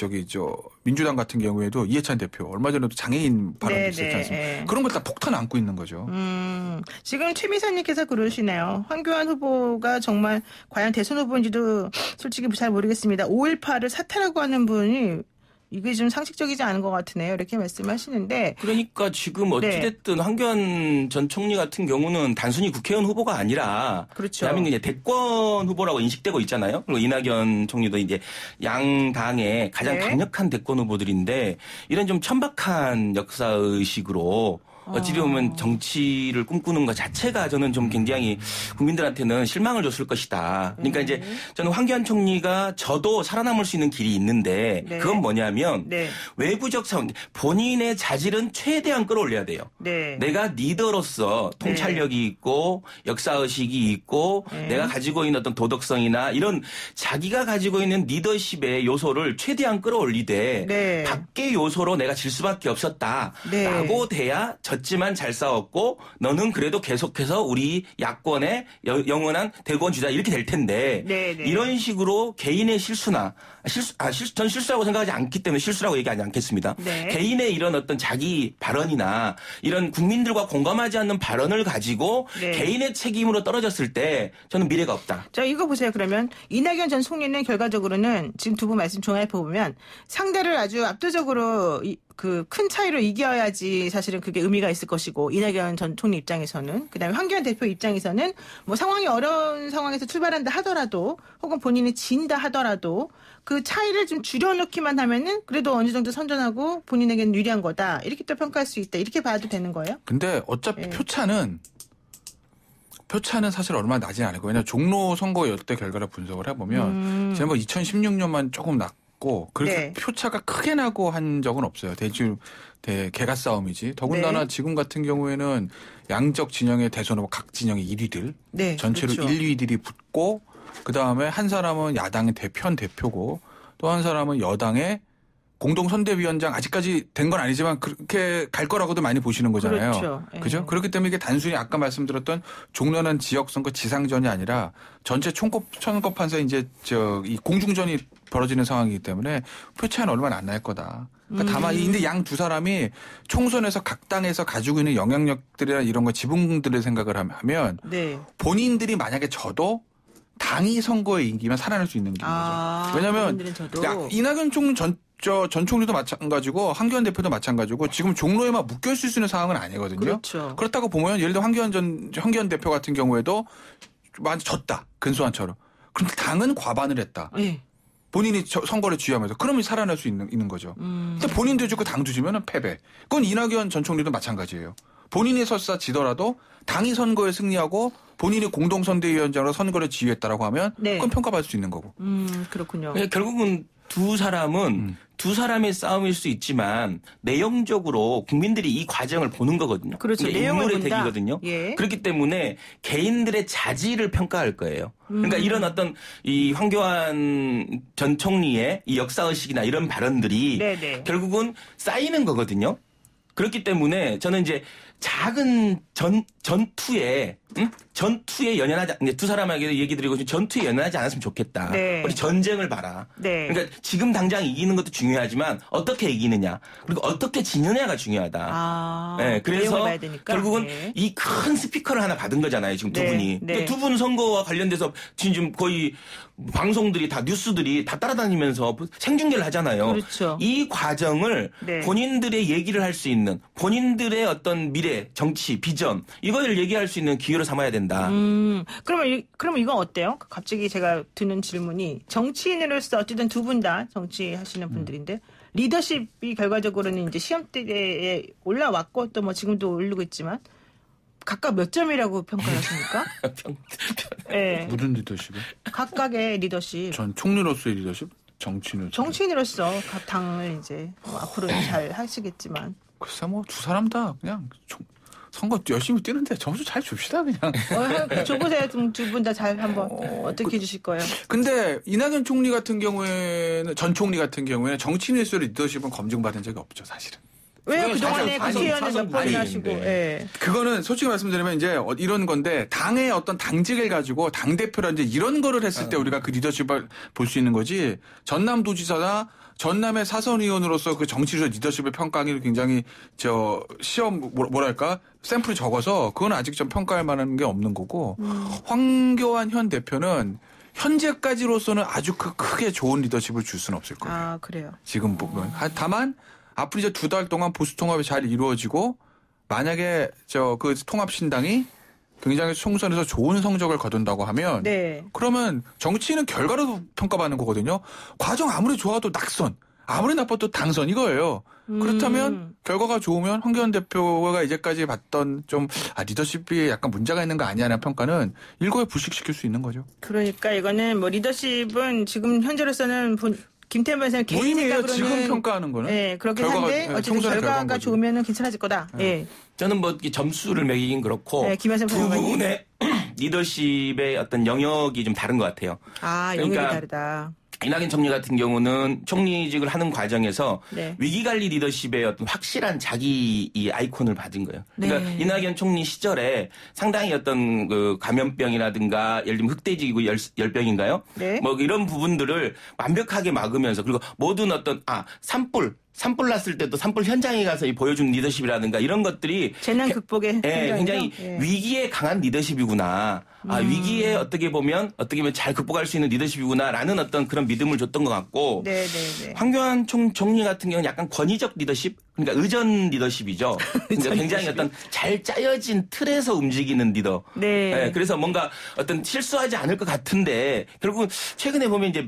민주당 같은 경우에도 이해찬 대표 얼마 전에도 장애인 발언도 있었지 않습니까? 그런 걸 다 폭탄 안고 있는 거죠. 지금 최미선님께서 그러시네요. 황교안 후보가 정말 과연 대선 후보인지도 솔직히 잘 모르겠습니다. 5.18을 사태라고 하는 분이 이게 좀 상식적이지 않은 것 같으네요. 이렇게 말씀하시는데. 그러니까 지금 어찌됐든 황교안 전 총리 같은 경우는 단순히 국회의원 후보가 아니라 대한민국 이제 대권 후보라고 인식되고 있잖아요. 그리고 이낙연 총리도 이제 양당의 가장 강력한 대권 후보들인데 이런 좀 천박한 역사의식으로 어찌 보면 정치를 꿈꾸는 것 자체가 저는 좀 굉장히 국민들한테는 실망을 줬을 것이다. 그러니까 이제 저는 황교안 총리가 저도 살아남을 수 있는 길이 있는데 그건 뭐냐면 외부적 상황, 본인의 자질은 최대한 끌어올려야 돼요. 내가 리더로서 통찰력이 있고 역사의식이 있고 내가 가지고 있는 어떤 도덕성이나 이런 자기가 가지고 있는 리더십의 요소를 최대한 끌어올리되 밖의 요소로 내가 질 수밖에 없었다라고 돼야 졌지만 잘 싸웠고 너는 그래도 계속해서 우리 야권의 영원한 대권 주자 이렇게 될 텐데 이런 식으로 개인의 실수나 전 실수라고 생각하지 않기 때문에 실수라고 얘기하지 않겠습니다. 개인의 이런 어떤 자기 발언이나 이런 국민들과 공감하지 않는 발언을 가지고 개인의 책임으로 떨어졌을 때 저는 미래가 없다. 자, 이거 보세요. 그러면 이낙연 전 총리는 결과적으로는 지금 두 분 말씀 종합해 보면 상대를 아주 압도적으로 그 큰 차이로 이겨야지 사실은 그게 의미가 있을 것이고 이낙연 전 총리 입장에서는 그다음에 황교안 대표 입장에서는 뭐 상황이 어려운 상황에서 출발한다 하더라도 혹은 본인이 진다 하더라도 그 차이를 좀 줄여놓기만 하면은 그래도 어느 정도 선전하고 본인에게는 유리한 거다 이렇게 또 평가할 수 있다 이렇게 봐도 되는 거예요? 근데 어차피 표차는 사실 얼마 나진 않을 거예요. 왜냐하면 종로 선거 여태 결과를 분석을 해보면 지난번 2016년만 조금 났고 그렇게 표차가 크게 나고 한 적은 없어요. 개가 싸움이지. 더군다나 지금 같은 경우에는 양적 진영의 대선 후보 각 진영의 1위들 전체로 1, 2위들이 붙고 그다음에 한 사람은 야당의 현 대표고 또 한 사람은 여당의 공동선대위원장 아직까지 된 건 아니지만 그렇게 갈 거라고도 많이 보시는 거잖아요. 그죠? 그렇기 때문에 이게 단순히 아까 말씀드렸던 종로는 지역선거 지상전이 아니라 전체 총선거판에서 이제 이 공중전이 벌어지는 상황이기 때문에 표차는 얼마 안 날 거다. 그러니까 다만 근데 양 두 사람이 총선에서 각 당에서 가지고 있는 영향력들이나 이런 거 지분들을 생각을 하면 본인들이 만약에 져도 당이 선거에 이기면 살아날 수 있는 길인 거죠. 왜냐하면 이낙연 총리 전 총리도 마찬가지고 황교안 대표도 마찬가지고 지금 종로에만 묶여 있을 수 있는 상황은 아니거든요. 그렇다고 보면 예를 들어 황교안 대표 같은 경우에도 만약 졌다. 근소한처럼. 그런데 당은 과반을 했다. 본인이 선거를 쥐하면서 그러면 살아날 수 있는 거죠. 근데 본인도 지고 당도 지면 패배. 그건 이낙연 전 총리도 마찬가지예요. 본인이 설사 지더라도 당이 선거에 승리하고 본인이 공동선대위원장으로 선거를 지휘했다라고 하면 그건 평가받을 수 있는 거고. 그렇군요. 결국은 두 사람은 두 사람의 싸움일 수 있지만 내용적으로 국민들이 이 과정을 보는 거거든요. 그렇죠. 그러니까 내용을 인물의 본다. 대기거든요. 예. 그렇기 때문에 개인들의 자질을 평가할 거예요. 그러니까 이런 어떤 이 황교안 전 총리의 이 역사의식이나 이런 발언들이 네네. 결국은 쌓이는 거거든요. 그렇기 때문에 저는 이제 작은 전투에 연연하지 이제 두 사람에게 얘기 드리고 전투에 연연하지 않았으면 좋겠다. 네. 우리 전쟁을 봐라. 네. 그러니까 지금 당장 이기는 것도 중요하지만 어떻게 이기느냐 그리고 어떻게 지느냐가 중요하다. 네, 그래서 봐야 되니까. 결국은 네. 이 큰 스피커를 하나 받은 거잖아요. 지금 두 네, 분이. 네. 두 분 선거와 관련돼서 지금 거의 방송들이 다 뉴스들이 다 따라다니면서 생중계를 하잖아요. 그렇죠. 이 과정을 네. 본인들의 얘기를 할 수 있는 본인들의 어떤 미래, 정치, 비전 이걸 얘기할 수 있는 기회로 삼아야 된다. 그러면 이건 어때요? 갑자기 제가 드는 질문이 정치인으로서 어쨌든 두 분 다 정치하시는 분들인데 리더십이 결과적으로는 이제 시험대에 올라왔고 또 뭐 지금도 오르고 있지만 각각 몇 점이라고 평가하십니까? 네. 무슨 리더십이요? 각각의 리더십. 전 총리로서의 리더십? 정치인으로서 각 당을 이제 뭐 앞으로 잘 하시겠지만. 글쎄 뭐 두 사람 다 그냥 선거 열심히 뛰는데 점수 잘 줍시다 그냥. 줘보세요. 두 분 다 잘 한번 어떻게 해주실 거예요? 근데 이낙연 총리 같은 경우에는 전 총리 같은 경우에는 정치인으로서의 리더십은 검증받은 적이 없죠 사실은. 왜요? 그동안에 사선 국회의원을 몇 번이나 하시고. 사선분인데. 예. 그거는 솔직히 말씀드리면 이제 이런 건데 당의 어떤 당직을 가지고 당 대표라든지 이런 거를 했을 때 우리가 그 리더십을 볼 수 있는 거지. 전남도지사나 전남의 사선 의원으로서 그 정치적 리더십을 평가하기는 굉장히 시험 뭐랄까 샘플이 적어서 그건 아직 좀 평가할 만한 게 없는 거고 황교안 현 대표는 현재까지로서는 아주 크게 좋은 리더십을 줄 수는 없을 거예요. 아 그래요. 지금 보면 다만 앞으로 이제 2달 동안 보수 통합이 잘 이루어지고 만약에 그 통합 신당이 굉장히 총선에서 좋은 성적을 거둔다고 하면 네. 그러면 정치인은 결과로 평가받는 거거든요. 과정 아무리 좋아도 낙선, 아무리 나빠도 당선 이거예요. 그렇다면 결과가 좋으면 황교안 대표가 이제까지 봤던 리더십이 약간 문제가 있는 거 아니냐는 평가는 일거에 불식시킬 수 있는 거죠. 그러니까 이거는 뭐 리더십은 지금 현재로서는 김태현 변호사님 개인 모임이에요. 생각으로는 지금 평가하는 거는. 네, 그렇긴 결과가, 한데 어쨌든 총선의 결과가 결과인 거죠. 좋으면 괜찮아질 거다. 예. 저는 뭐 이렇게 점수를 매기긴 그렇고 네, 김현선 두 평론가님. 분의 리더십의 어떤 영역이 좀 다른 것 같아요. 아, 영역이 그러니까 다르다. 이낙연 총리 같은 경우는 총리직을 하는 과정에서 네. 위기관리 리더십의 어떤 확실한 자기 이 아이콘을 받은 거예요. 그러니까 네. 이낙연 총리 시절에 상당히 어떤 그 감염병이라든가 예를 들면 흑돼지고 열병인가요? 네. 뭐 이런 부분들을 완벽하게 막으면서 그리고 모든 어떤 산불 났을 때도 산불 현장에 가서 보여준 리더십이라든가 이런 것들이 재난 극복의 굉장히 위기에 강한 리더십이구나. 위기에 어떻게 보면 잘 극복할 수 있는 리더십이구나라는 어떤 그런 믿음을 줬던 것 같고. 네. 황교안 총리 같은 경우는 약간 권위적 리더십, 그러니까 의전 리더십이죠. 그러니까 굉장히 어떤 잘 짜여진 틀에서 움직이는 리더. 네. 그래서 뭔가 어떤 실수하지 않을 것 같은데 결국은 최근에 보면 이제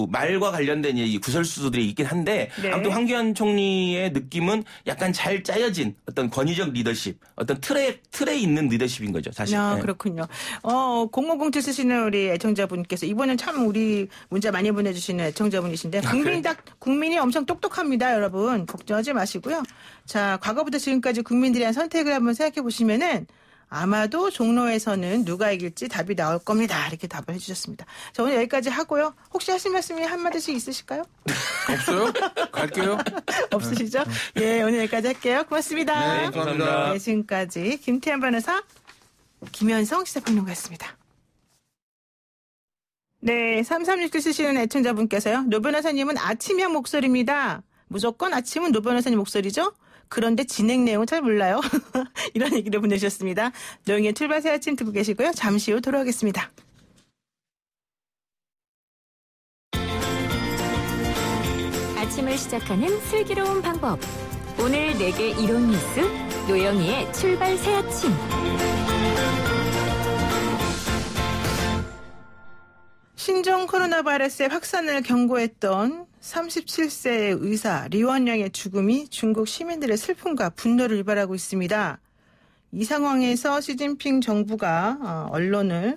말과 관련된 이 구설수들이 있긴 한데 네. 아무튼 황교안 총리의 느낌은 약간 잘 짜여진 어떤 권위적 리더십, 어떤 틀에 있는 리더십인 거죠, 사실. 아, 그렇군요. 0007 쓰시는 우리 애청자분께서 이번엔 참 우리 문자 많이 보내주시는 애청자분이신데 국민이 엄청 똑똑합니다, 여러분. 걱정하지 마시고요. 자, 과거부터 지금까지 국민들이 한 선택을 한번 생각해 보시면은 아마도 종로에서는 누가 이길지 답이 나올 겁니다. 이렇게 답을 해주셨습니다. 자, 오늘 여기까지 하고요. 혹시 하실 말씀이 한마디씩 있으실까요? 없어요? 갈게요. 없으시죠? 예, 오늘 여기까지 할게요. 고맙습니다. 네, 감사합니다. 네, 지금까지 김태현 변호사, 김현성 시사평론가였습니다. 네, 3369 쓰시는 애청자분께서요. 노 변호사님은 아침형 목소리입니다. 무조건 아침은 노 변호사님 목소리죠? 그런데 진행 내용은 잘 몰라요. 이런 얘기를 보내주셨습니다. 노영의 출발 새 아침 듣고 계시고요. 잠시 후 돌아오겠습니다. 아침을 시작하는 슬기로운 방법. 오늘 내게 이론 뉴스 노영희의 출발 새 아침. 신종 코로나 바이러스의 확산을 경고했던 37세의 의사 리원령의 죽음이 중국 시민들의 슬픔과 분노를 유발하고 있습니다. 이 상황에서 시진핑 정부가 언론을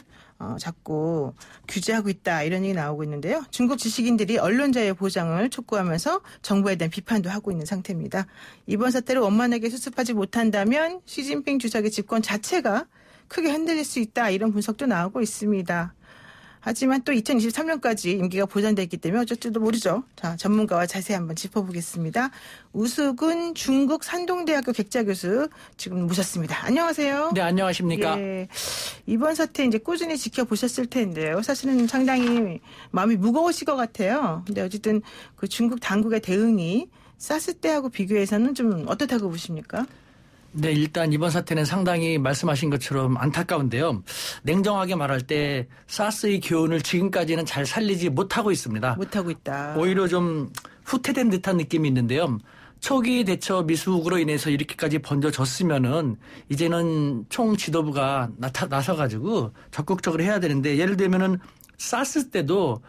자꾸 규제하고 있다 이런 얘기 나오고 있는데요. 중국 지식인들이 언론 자유 보장을 촉구하면서 정부에 대한 비판도 하고 있는 상태입니다. 이번 사태를 원만하게 수습하지 못한다면 시진핑 주석의 집권 자체가 크게 흔들릴 수 있다 이런 분석도 나오고 있습니다. 하지만 또 2023년까지 임기가 보장돼 있기 때문에 어쩔지도 모르죠. 자, 전문가와 자세히 한번 짚어보겠습니다. 우수근 중국 산동대학교 객자 교수 지금 모셨습니다. 안녕하세요. 네, 안녕하십니까. 예, 이번 사태 이제 꾸준히 지켜보셨을 텐데요. 사실은 상당히 마음이 무거우실 것 같아요. 근데 어쨌든 그 중국 당국의 대응이 사스 때하고 비교해서는 좀 어떻다고 보십니까? 네, 일단 이번 사태는 상당히 말씀하신 것처럼 안타까운데요. 냉정하게 말할 때 사스의 교훈을 지금까지는 잘 살리지 못하고 있습니다. 못하고 있다. 오히려 좀 후퇴된 듯한 느낌이 있는데요. 초기 대처 미숙으로 인해서 이렇게까지 번져졌으면은 이제는 총 지도부가 나서가지고 적극적으로 해야 되는데 예를 들면은 사스 때도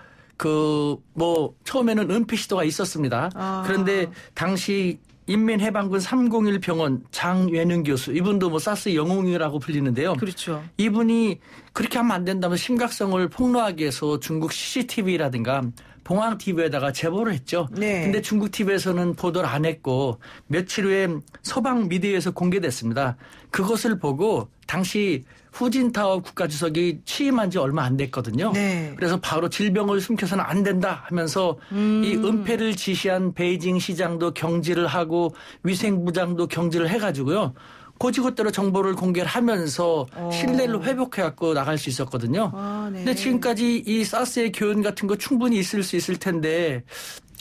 처음에는 은폐 시도가 있었습니다. 그런데 당시 인민해방군 301 병원 장외능 교수, 이분도 사스 영웅이라고 불리는데요. 그렇죠. 이분이 그렇게 하면 안 된다면 심각성을 폭로하기 위해서 중국 CCTV라든가 봉황 TV에다가 제보를 했죠. 네. 근데 중국 TV에서는 보도를 안 했고 며칠 후에 서방 미디어에서 공개됐습니다. 그것을 보고 당시 후진타오 국가주석이 취임한 지 얼마 안 됐거든요. 네. 그래서 바로 질병을 숨겨서는 안 된다 하면서 이 은폐를 지시한 베이징 시장도 경질을 하고 위생부장도 경질을 해가지고요. 고지고대로 정보를 공개를 하면서 신뢰를 회복해갖고 나갈 수 있었거든요. 네. 근데 지금까지 이 사스의 교훈 같은 거 충분히 있을 수 있을 텐데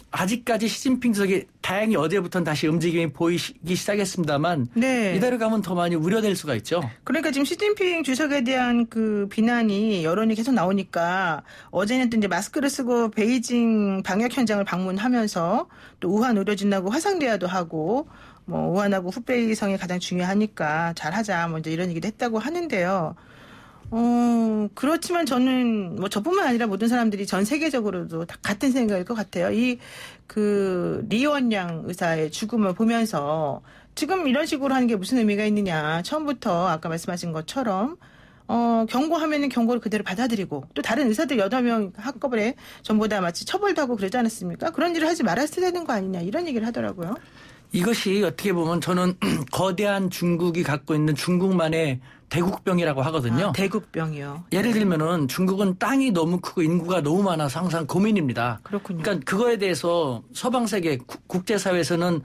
아직까지 시진핑 주석이 다행히 어제부터는 다시 움직임이 보이기 시작했습니다만 네. 이대로 가면 더 많이 우려될 수가 있죠. 그러니까 지금 시진핑 주석에 대한 그 비난이 여론이 계속 나오니까 어제는 또 이제 마스크를 쓰고 베이징 방역 현장을 방문하면서 또 우한 의료진하고 화상대화도 하고 우한하고 후베이성이 가장 중요하니까 잘하자 이제 이런 얘기도 했다고 하는데요. 그렇지만 저는 저뿐만 아니라 모든 사람들이 전 세계적으로도 다 같은 생각일 것 같아요. 리원양 의사의 죽음을 보면서 지금 이런 식으로 하는 게 무슨 의미가 있느냐. 처음부터 아까 말씀하신 것처럼 경고하면은 경고를 그대로 받아들이고 또 다른 의사들 8명 한꺼번에 전부 다 마치 처벌도 하고 그러지 않았습니까? 그런 일을 하지 말았어야 되는 거 아니냐 이런 얘기를 하더라고요. 이것이 어떻게 보면 저는 거대한 중국이 갖고 있는 중국만의 대국병이라고 하거든요. 대국병이요. 예를 들면은 중국은 땅이 너무 크고 인구가 너무 많아서 항상 고민입니다. 그렇군요. 그러니까 그거에 대해서 서방 세계 국제사회에서는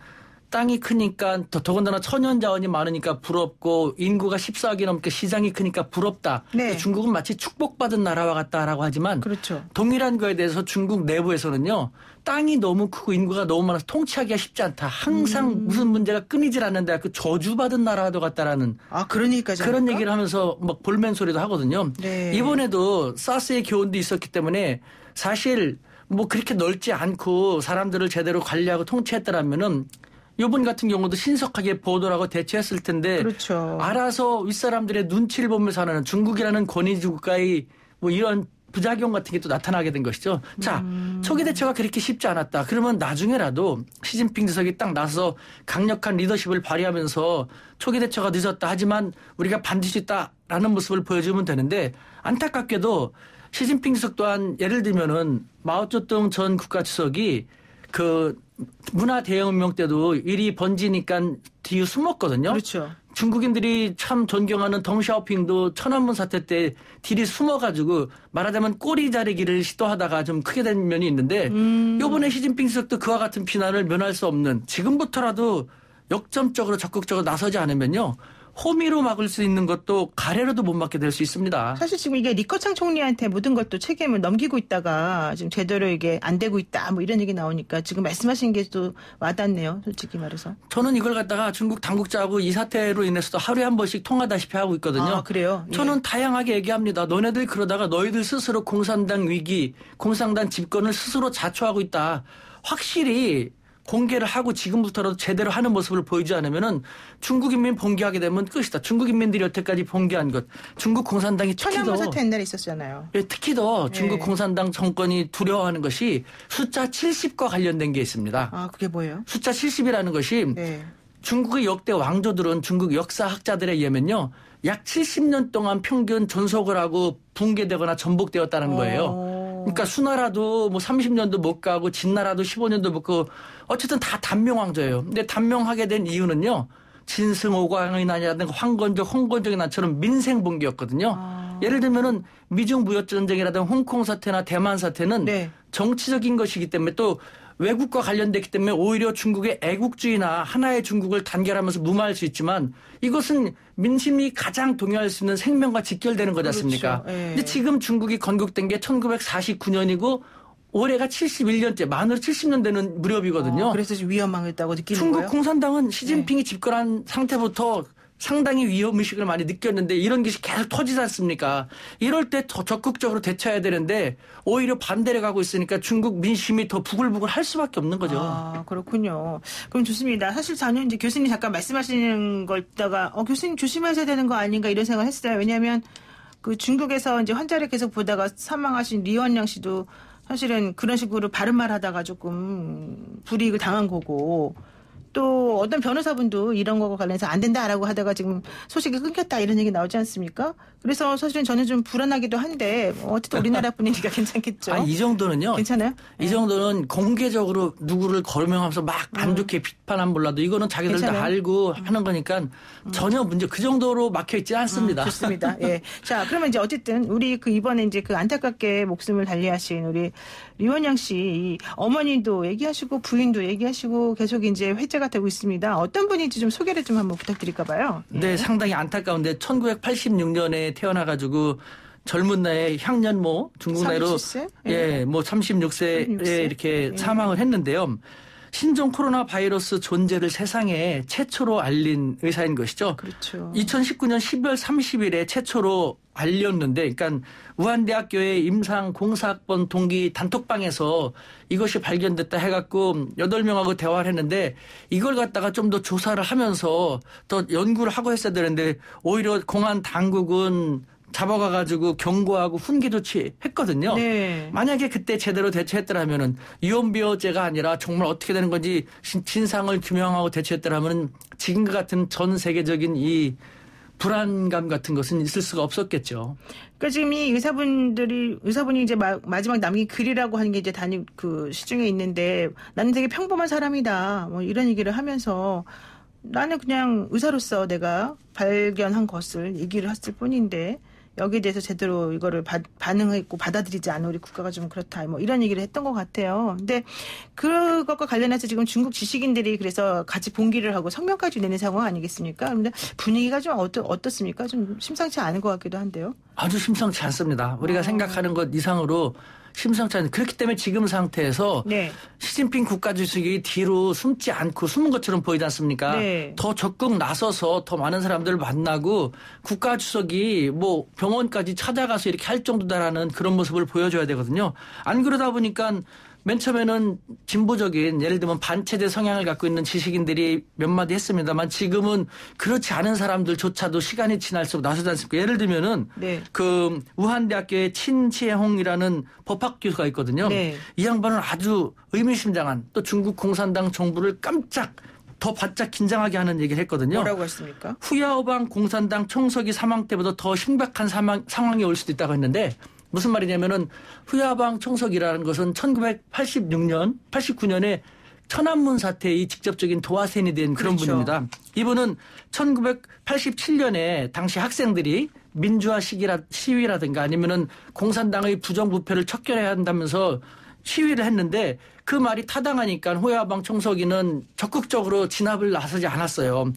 땅이 크니까 더군다나 천연자원이 많으니까 부럽고 인구가 14억이 넘게 시장이 크니까 부럽다. 네. 중국은 마치 축복받은 나라와 같다라고 하지만 그렇죠. 동일한 거에 대해서 중국 내부에서는요. 땅이 너무 크고 인구가 너무 많아서 통치하기가 쉽지 않다. 항상 무슨 문제가 끊이질 않는데 그 저주받은 나라도 같다라는 그런 얘기까지 그런 합니까? 얘기를 하면서 볼멘 소리도 하거든요. 네. 이번에도 사스의 교훈도 있었기 때문에 사실 그렇게 넓지 않고 사람들을 제대로 관리하고 통치했더라면은 이번 같은 경우도 신속하게 보도를 하고 대처했을 텐데 그렇죠. 알아서 윗사람들의 눈치를 보면서 하는 중국이라는 권위주의 국가의 이런 부작용 같은 게 또 나타나게 된 것이죠. 자, 초기 대처가 그렇게 쉽지 않았다. 그러면 나중에라도 시진핑 주석이 딱 나서서 강력한 리더십을 발휘하면서 초기 대처가 늦었다. 하지만 우리가 반드시 있다라는 모습을 보여주면 되는데 안타깝게도 시진핑 주석 또한 예를 들면은 마오쩌둥 전 국가주석이 문화 대혁명 때도 일이 번지니까 뒤에 숨었거든요. 그렇죠. 중국인들이 참 존경하는 덩샤오핑도 천안문 사태 때 뒤리 숨어가지고 말하자면 꼬리 자르기를 시도하다가 좀 크게 된 면이 있는데 이번에 시진핑 주석도 그와 같은 비난을 면할 수 없는 지금부터라도 역점적으로 적극적으로 나서지 않으면요. 호미로 막을 수 있는 것도 가래로도 못 막게 될 수 있습니다. 사실 지금 이게 리커창 총리한테 모든 것도 책임을 넘기고 있다가 지금 제대로 이게 안 되고 있다 이런 얘기 나오니까 지금 말씀하신 게 또 와닿네요. 솔직히 말해서. 저는 이걸 갖다가 중국 당국자하고 이 사태로 인해서도 하루에 한 번씩 통화다시피 하고 있거든요. 그래요? 예. 저는 다양하게 얘기합니다. 너네들 그러다가 너희들 스스로 공산당 위기, 공산당 집권을 스스로 자초하고 있다. 확실히 공개를 하고 지금부터라도 제대로 하는 모습을 보이지 않으면은 중국 인민 봉기하게 되면 끝이다. 중국 인민들이 여태까지 봉기한 것. 중국 공산당이 천안문 사태 옛날에 있었잖아요. 예, 특히 더 중국 공산당 정권이 두려워하는 것이 숫자 70과 관련된 게 있습니다. 그게 뭐예요? 숫자 70이라는 것이 중국의 역대 왕조들은 중국 역사학자들에 의하면요. 약 70년 동안 평균 존속을 하고 붕괴되거나 전복되었다는 거예요. 그러니까 수나라도 뭐 30년도 못 가고 진나라도 15년도 못 가고 어쨌든 다 단명왕조예요. 근데 단명하게 된 이유는요. 진승오광의 난이라든가 황건적, 홍건적의 난처럼 민생붕괴였거든요. 예를 들면은 미중 무역전쟁이라든가 홍콩 사태나 대만 사태는 네. 정치적인 것이기 때문에 또 외국과 관련됐기 때문에 오히려 중국의 애국주의나 하나의 중국을 단결하면서 무마할 수 있지만 이것은 민심이 가장 동요할 수 있는 생명과 직결되는 거지 않습니까? 그렇죠. 근데 지금 중국이 건국된 게 1949년이고 올해가 71년째, 만으로 70년 되는 무렵이거든요. 그래서 위험하겠다고 느끼는 중국 거예요? 공산당은 시진핑이 집권한 상태부터 상당히 위험의식을 많이 느꼈는데 이런 것이 계속 터지지 않습니까? 이럴 때 더 적극적으로 대처해야 되는데 오히려 반대로 가고 있으니까 중국 민심이 더 부글부글 할 수밖에 없는 거죠. 아, 그렇군요. 그럼 좋습니다. 사실 저는 이제 교수님 잠깐 말씀하시는 걸 듣다가 교수님 조심하셔야 되는 거 아닌가 이런 생각을 했어요. 왜냐하면 그 중국에서 이제 환자를 계속 보다가 사망하신 리원양 씨도 사실은 그런 식으로 바른 말 하다가 조금 불이익을 당한 거고 또 어떤 변호사분도 이런 거와 관련해서 안 된다라고 하다가 지금 소식이 끊겼다 이런 얘기 나오지 않습니까? 그래서 사실은 저는 좀 불안하기도 한데 어쨌든 우리나라 분이니까 괜찮겠죠. 이 정도는요. 괜찮아요? 이 정도는 공개적으로 누구를 거르면서 막 안 좋게 비판하면 몰라도 이거는 자기들 괜찮아요? 다 알고 하는 거니까 전혀 문제 그 정도로 막혀 있지 않습니다. 좋습니다. 예. 자, 그러면 이제 어쨌든 우리 그 이번에 이제 그 안타깝게 목숨을 달리하신 우리 리원양 씨 어머니도 얘기하시고 부인도 얘기하시고 계속 이제 회자가 되고 있습니다. 어떤 분인지 좀 소개를 좀 한번 부탁드릴까 봐요. 예. 네, 상당히 안타까운데 1986년에 태어나가지고 젊은 나이에 향년모 중국 나이로 37세? 예, 뭐 36세에 이렇게 사망을 했는데요. 신종 코로나 바이러스 존재를 세상에 최초로 알린 의사인 것이죠. 그렇죠. 2019년 12월 30일에 최초로 알렸는데, 그러니까 우한대학교의 임상공사학번 동기 단톡방에서 이것이 발견됐다 해갖고 8명하고 대화를 했는데 이걸 갖다가 좀 더 조사를 하면서 더 연구를 하고 했어야 되는데 오히려 공안 당국은 잡아가가지고 경고하고 훈계 조치했거든요. 네. 만약에 그때 제대로 대처했더라면은 유언비어제가 아니라 정말 어떻게 되는 건지 진상을 규명하고 대처했더라면 지금과 같은 전 세계적인 이 불안감 같은 것은 있을 수가 없었겠죠. 그러니까 지금 이 의사분이 이제 마지막 남긴 글이라고 하는 게 이제 단위 그 시중에 있는데 나는 되게 평범한 사람이다. 뭐 이런 얘기를 하면서 나는 그냥 의사로서 내가 발견한 것을 얘기를 했을 뿐인데 여기에 대해서 제대로 이거를 반응했고 받아들이지 않은 우리 국가가 좀 그렇다. 뭐 이런 얘기를 했던 것 같아요. 근데 그것과 관련해서 지금 중국 지식인들이 그래서 같이 봉기를 하고 성명까지 내는 상황 아니겠습니까? 그런데 분위기가 좀 어떻습니까? 좀 심상치 않은 것 같기도 한데요. 아주 심상치 않습니다. 우리가 생각하는 것 이상으로 심상치 않은. 그렇기 때문에 지금 상태에서 네. 시진핑 국가주석이 뒤로 숨지 않고 숨은 것처럼 보이지 않습니까? 네. 더 적극 나서서 더 많은 사람들을 만나고 국가주석이 뭐 병원까지 찾아가서 이렇게 할 정도다라는 그런 모습을 보여줘야 되거든요. 안 그러다 보니까 맨 처음에는 진보적인 예를 들면 반체제 성향을 갖고 있는 지식인들이 몇 마디 했습니다만 지금은 그렇지 않은 사람들조차도 시간이 지날수록 나서지 않습니까? 예를 들면은 네. 그 우한대학교의 친치홍이라는 법학 교수가 있거든요. 네. 이 양반은 아주 의미심장한 또 중국 공산당 정부를 깜짝 더 바짝 긴장하게 하는 얘기를 했거든요. 뭐라고 했습니까? 후야오방 공산당 총석이 사망 때보다 더 심각한 상황이 올 수도 있다고 했는데 무슨 말이냐면은 후야방 총석이라는 것은 1986년, 89년에 천안문 사태의 직접적인 도화선이 된 그런 그렇죠. 분입니다. 이분은 1987년에 당시 학생들이 민주화 시위라든가 아니면은 공산당의 부정부패를 척결해야 한다면서 시위를 했는데 그 말이 타당하니까 후야방 총석이는 적극적으로 진압을 나서지 않았어요.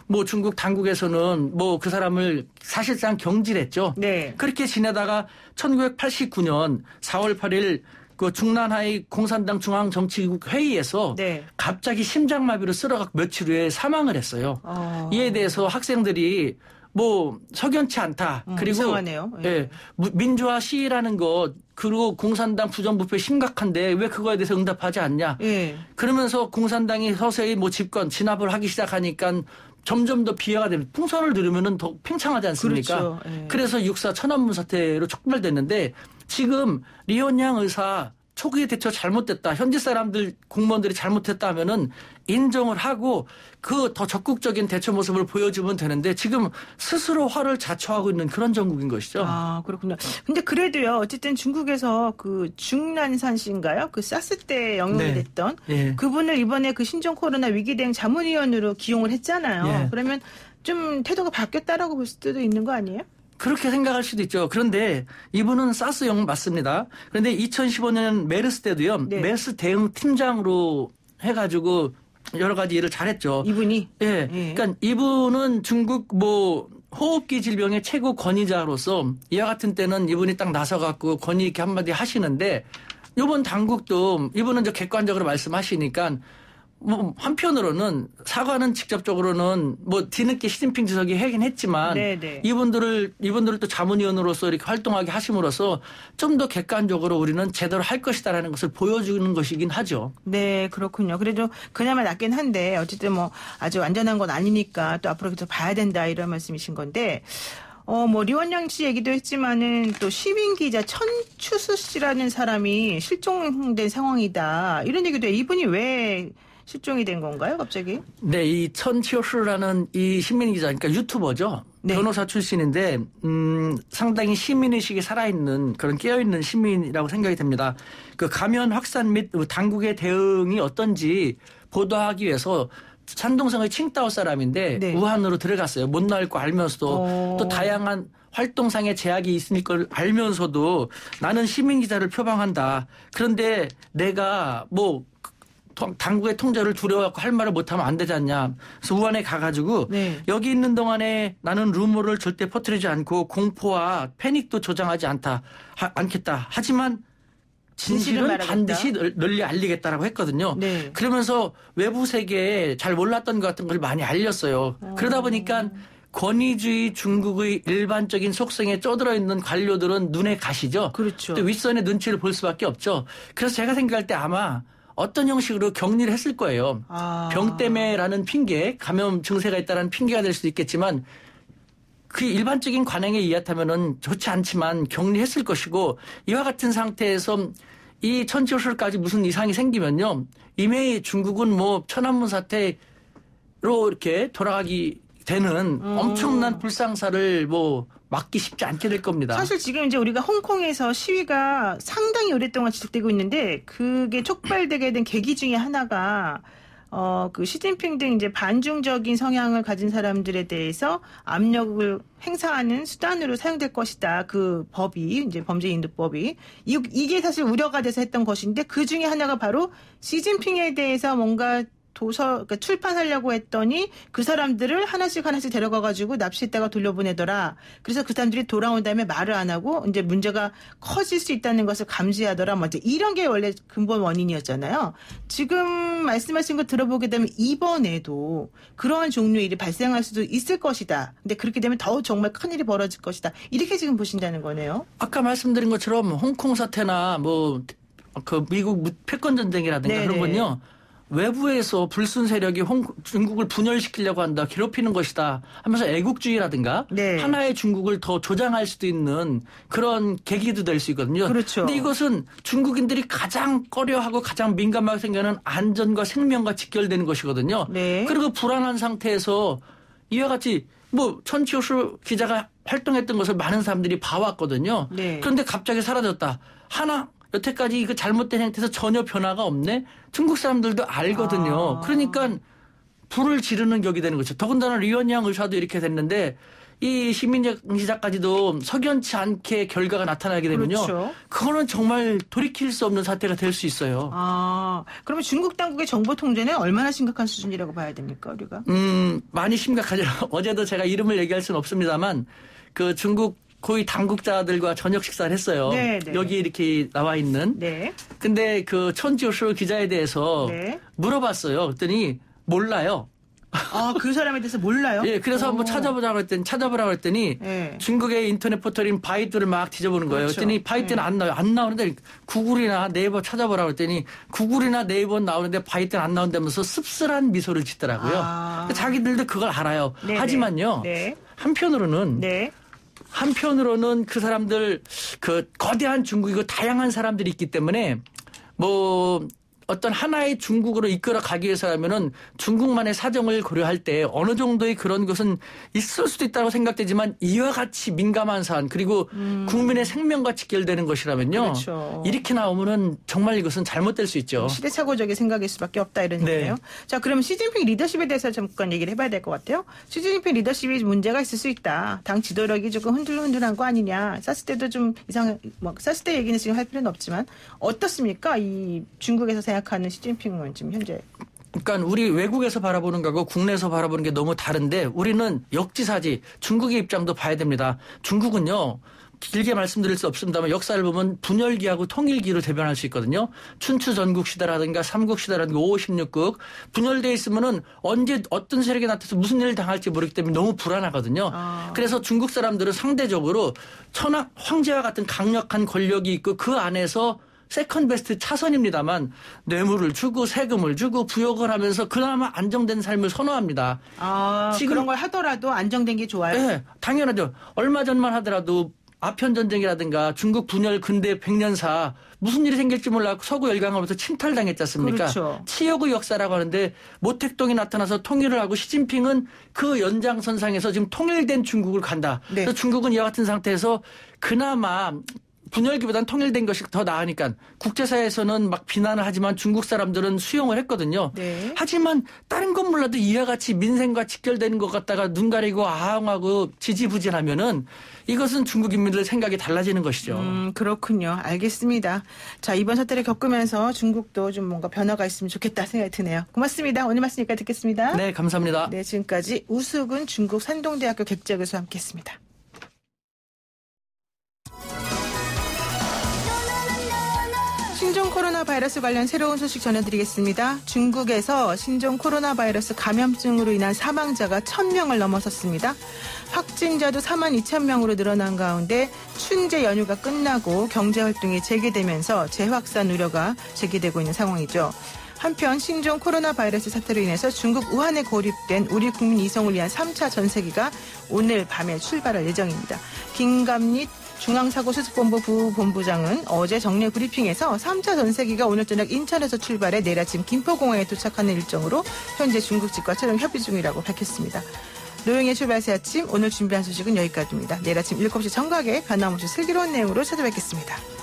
뭐 중국 당국에서는 뭐 그 사람을 사실상 경질했죠. 네. 그렇게 지내다가 1989년 4월 8일 그 중난하이 공산당 중앙정치국 회의에서 네. 갑자기 심장마비로 쓰러져 며칠 후에 사망을 했어요. 이에 대해서 학생들이 뭐 석연치 않다. 그리고 이상하네요. 예, 민주화 시위라는 것 그리고 공산당 부정부패 심각한데 왜 그거에 대해서 응답하지 않냐. 예. 그러면서 공산당이 서서히 뭐 집권 진압을 하기 시작하니까 점점 더 비하가 됩니다. 풍선을 누르면은 더 팽창하지 않습니까? 그렇죠. 예. 그래서 육사 천안문 사태로 촉발됐는데 지금 리원양 의사 초기 대처 잘못됐다. 현지 사람들 공무원들이 잘못했다 하면은 인정을 하고 그 더 적극적인 대처 모습을 보여주면 되는데 지금 스스로 화를 자초하고 있는 그런 정국인 것이죠. 아, 그렇군요. 근데 그래도요. 어쨌든 중국에서 그 중난산 씨인가요? 그 사스 때 영용이 네. 됐던 예. 그분을 이번에 그 신종 코로나 위기 대응 자문위원으로 기용을 했잖아요. 예. 그러면 좀 태도가 바뀌었다라고 볼 수도 있는 거 아니에요? 그렇게 생각할 수도 있죠. 그런데 이분은 사스 영웅 맞습니다. 그런데 2015년 메르스 때도요. 네. 메르스 대응 팀장으로 해가지고 여러 가지 일을 잘했죠. 이분이? 예. 예. 그러니까 이분은 중국 호흡기 질병의 최고 권위자로서 이와 같은 때는 이분이 딱 나서갖고 권위 있게 한마디 하시는데 이번 당국도 이분은 이제 객관적으로 말씀하시니까 한편으로는 사과는 직접적으로는 뒤늦게 시진핑 주석이 하긴 했지만 네네. 이분들을 또 자문위원으로서 이렇게 활동하게 하심으로써 좀 더 객관적으로 우리는 제대로 할 것이다라는 것을 보여주는 것이긴 하죠. 네, 그렇군요. 그래도 그나마 낫긴 한데 어쨌든 아주 안전한 건 아니니까 또 앞으로 계속 봐야 된다 이런 말씀이신 건데 리원영 씨 얘기도 했지만은 또 시민 기자 천추수 씨라는 사람이 실종된 상황이다 이런 얘기도 해요. 이분이 왜 실종이 된 건가요, 갑자기? 네, 이 천치오슈라는 이 시민 기자, 그러니까 유튜버죠. 네. 변호사 출신인데 상당히 시민의식이 살아있는 그런 깨어있는 시민이라고 생각이 됩니다. 그 감염 확산 및 당국의 대응이 어떤지 보도하기 위해서 산동성의 칭다오 사람인데 네. 우한으로 들어갔어요. 못 나올 거 알면서도 또 다양한 활동상의 제약이 있을 걸 알면서도 나는 시민 기자를 표방한다. 그런데 내가 당국의 통제를 두려워하고 할 말을 못하면 안 되지 않냐. 그래서 우한에 가가지고 네. 여기 있는 동안에 나는 루머를 절대 퍼뜨리지 않고 공포와 패닉도 조장하지 않겠다. 하지만 진실은 반드시 널리 알리겠다라고 했거든요. 네. 그러면서 외부 세계에 잘 몰랐던 것 같은 걸 많이 알렸어요. 그러다 보니까 권위주의 중국의 일반적인 속성에 쪼들어 있는 관료들은 눈에 가시죠. 그렇죠. 또 윗선의 눈치를 볼 수밖에 없죠. 그래서 제가 생각할 때 아마 어떤 형식으로 격리를 했을 거예요. 병 때문에라는 핑계, 감염 증세가 있다는 핑계가 될 수도 있겠지만 그 일반적인 관행에 의하면은 좋지 않지만 격리했을 것이고 이와 같은 상태에서 이 천치오술까지 무슨 이상이 생기면요. 이미 중국은 천안문 사태로 이렇게 돌아가기 되는 엄청난 불상사를 막기 쉽지 않게 될 겁니다. 사실 지금 이제 우리가 홍콩에서 시위가 상당히 오랫동안 지속되고 있는데 그게 촉발되게 된 계기 중에 하나가 그 시진핑 등 이제 반중적인 성향을 가진 사람들에 대해서 압력을 행사하는 수단으로 사용될 것이다. 그 법이 이제 범죄인도법이 이게 사실 우려가 돼서 했던 것인데 그 중에 하나가 바로 시진핑에 대해서 뭔가 그러니까 출판하려고 했더니 그 사람들을 하나씩 데려가가지고 납치했다가 돌려보내더라. 그래서 그 사람들이 돌아온 다음에 말을 안 하고 이제 문제가 커질 수 있다는 것을 감지하더라. 이제 이런 게 원래 근본 원인이었잖아요. 지금 말씀하신 거 들어보게 되면 이번에도 그러한 종류의 일이 발생할 수도 있을 것이다. 근데 그렇게 되면 더 정말 큰일이 벌어질 것이다. 이렇게 지금 보신다는 거네요. 아까 말씀드린 것처럼 홍콩 사태나 그 미국 패권 전쟁이라든가 네네. 그런 건요. 외부에서 불순 세력이 중국을 분열시키려고 한다, 괴롭히는 것이다 하면서 애국주의라든가 네. 하나의 중국을 더 조장할 수도 있는 그런 계기도 될 수 있거든요. 그렇죠. 근데 이것은 중국인들이 가장 꺼려하고 가장 민감하게 생각하는 안전과 생명과 직결되는 것이거든요. 네. 그리고 불안한 상태에서 이와 같이 천치오수 기자가 활동했던 것을 많은 사람들이 봐왔거든요. 네. 그런데 갑자기 사라졌다. 여태까지 이거 잘못된 행태에서 전혀 변화가 없네? 중국 사람들도 알거든요. 그러니까 불을 지르는 격이 되는 거죠. 더군다나 리원양 의사도 이렇게 됐는데 이 시민기자까지도 석연치 않게 결과가 나타나게 되면요. 그렇죠. 그거는 정말 돌이킬 수 없는 사태가 될 수 있어요. 그러면 중국 당국의 정보 통제는 얼마나 심각한 수준이라고 봐야 됩니까, 우리가? 많이 심각하죠. 어제도 제가 이름을 얘기할 수는 없습니다만 그 중국 거의 당국자들과 저녁 식사를 했어요. 네. 여기 이렇게 나와 있는. 네. 근데 그 천지오쇼 기자에 대해서 네. 물어봤어요. 그랬더니 몰라요. 그 사람에 대해서 몰라요? 예, 그래서 한번 찾아보라고 했더니 네. 중국의 인터넷 포털인 바이두를 막 뒤져보는 거예요. 그렇죠. 그랬더니 바이두는 안 나와요. 안 나오는데 구글이나 네이버 찾아보라고 했더니 구글이나 네이버 나오는데 바이두는 안 나온다면서 씁쓸한 미소를 짓더라고요. 자기들도 그걸 알아요. 네네. 하지만요. 네. 한편으로는 그 사람들 그 거대한 중국이고 다양한 사람들이 있기 때문에 뭐 어떤 하나의 중국으로 이끌어 가기 위해서라면은 중국만의 사정을 고려할 때 어느 정도의 그런 것은 있을 수도 있다고 생각되지만 이와 같이 민감한 사안 그리고 국민의 생명과 직결되는 것이라면요. 그렇죠. 이렇게 나오면은 정말 이것은 잘못될 수 있죠. 시대착오적인 생각일 수밖에 없다 이런 얘기네요. 자, 그러면 시진핑 리더십에 대해서 잠깐 얘기를 해봐야 될 것 같아요. 시진핑 리더십이 문제가 있을 수 있다. 당 지도력이 조금 흔들흔들한 거 아니냐. 쌌을 때도 좀 쌌을 때 얘기는 지금 할 필요는 없지만 어떻습니까? 이 중국에서 생각하는 시진핑은 지금 현재. 그러니까 우리 외국에서 바라보는 거하고 국내에서 바라보는 게 너무 다른데 우리는 역지사지 중국의 입장도 봐야 됩니다. 중국은요. 길게 말씀드릴 수 없습니다만 역사를 보면 분열기하고 통일기로 대변할 수 있거든요. 춘추 전국시대라든가 삼국시대라든가 5, 16국 분열되어 있으면은 언제 어떤 세력이 나타나서 무슨 일을 당할지 모르기 때문에 너무 불안하거든요. 그래서 중국 사람들은 상대적으로 천하 황제와 같은 강력한 권력이 있고 그 안에서 세컨 베스트 차선입니다만 뇌물을 주고 세금을 주고 부역을 하면서 그나마 안정된 삶을 선호합니다. 지금 그런 걸 하더라도 안정된 게 좋아요? 네, 당연하죠. 얼마 전만 하더라도 아편전쟁이라든가 중국 분열 근대 100년사 무슨 일이 생길지 몰라 서구 열강으로부터 침탈당했지 않습니까? 그렇죠. 치욕의 역사라고 하는데 모택동이 나타나서 통일을 하고 시진핑은 그 연장선상에서 지금 통일된 중국을 간다. 네. 그래서 중국은 이와 같은 상태에서 그나마 분열기보다는 통일된 것이 더 나으니까 국제사회에서는 막 비난을 하지만 중국 사람들은 수용을 했거든요. 네. 하지만 다른 건 몰라도 이와 같이 민생과 직결되는 것 같다가 눈 가리고 아웅하고 지지부진하면은 이것은 중국 인민들 생각이 달라지는 것이죠. 그렇군요. 알겠습니다. 자, 이번 사태를 겪으면서 중국도 좀 뭔가 변화가 있으면 좋겠다 생각이 드네요. 고맙습니다. 오늘 말씀 여기까지 듣겠습니다. 네, 감사합니다. 네, 지금까지 우수근 중국 산동대학교 객자 교수와 함께했습니다. 신종 코로나 바이러스 관련 새로운 소식 전해드리겠습니다. 중국에서 신종 코로나 바이러스 감염증으로 인한 사망자가 1,000명을 넘어섰습니다. 확진자도 42,000명으로 늘어난 가운데 춘제 연휴가 끝나고 경제활동이 재개되면서 재확산 우려가 제기되고 있는 상황이죠. 한편 신종 코로나 바이러스 사태로 인해서 중국 우한에 고립된 우리 국민 이송을 위한 3차 전세기가 오늘 밤에 출발할 예정입니다. 김감릿 중앙사고수습본부 부본부장은 어제 정례 브리핑에서 3차 전세기가 오늘 저녁 인천에서 출발해 내일 아침 김포공항에 도착하는 일정으로 현재 중국 측과 촬영 협의 중이라고 밝혔습니다. 노영의 출발새 아침 오늘 준비한 소식은 여기까지입니다. 내일 아침 7시 정각에 변함없이 슬기로운 내용으로 찾아뵙겠습니다.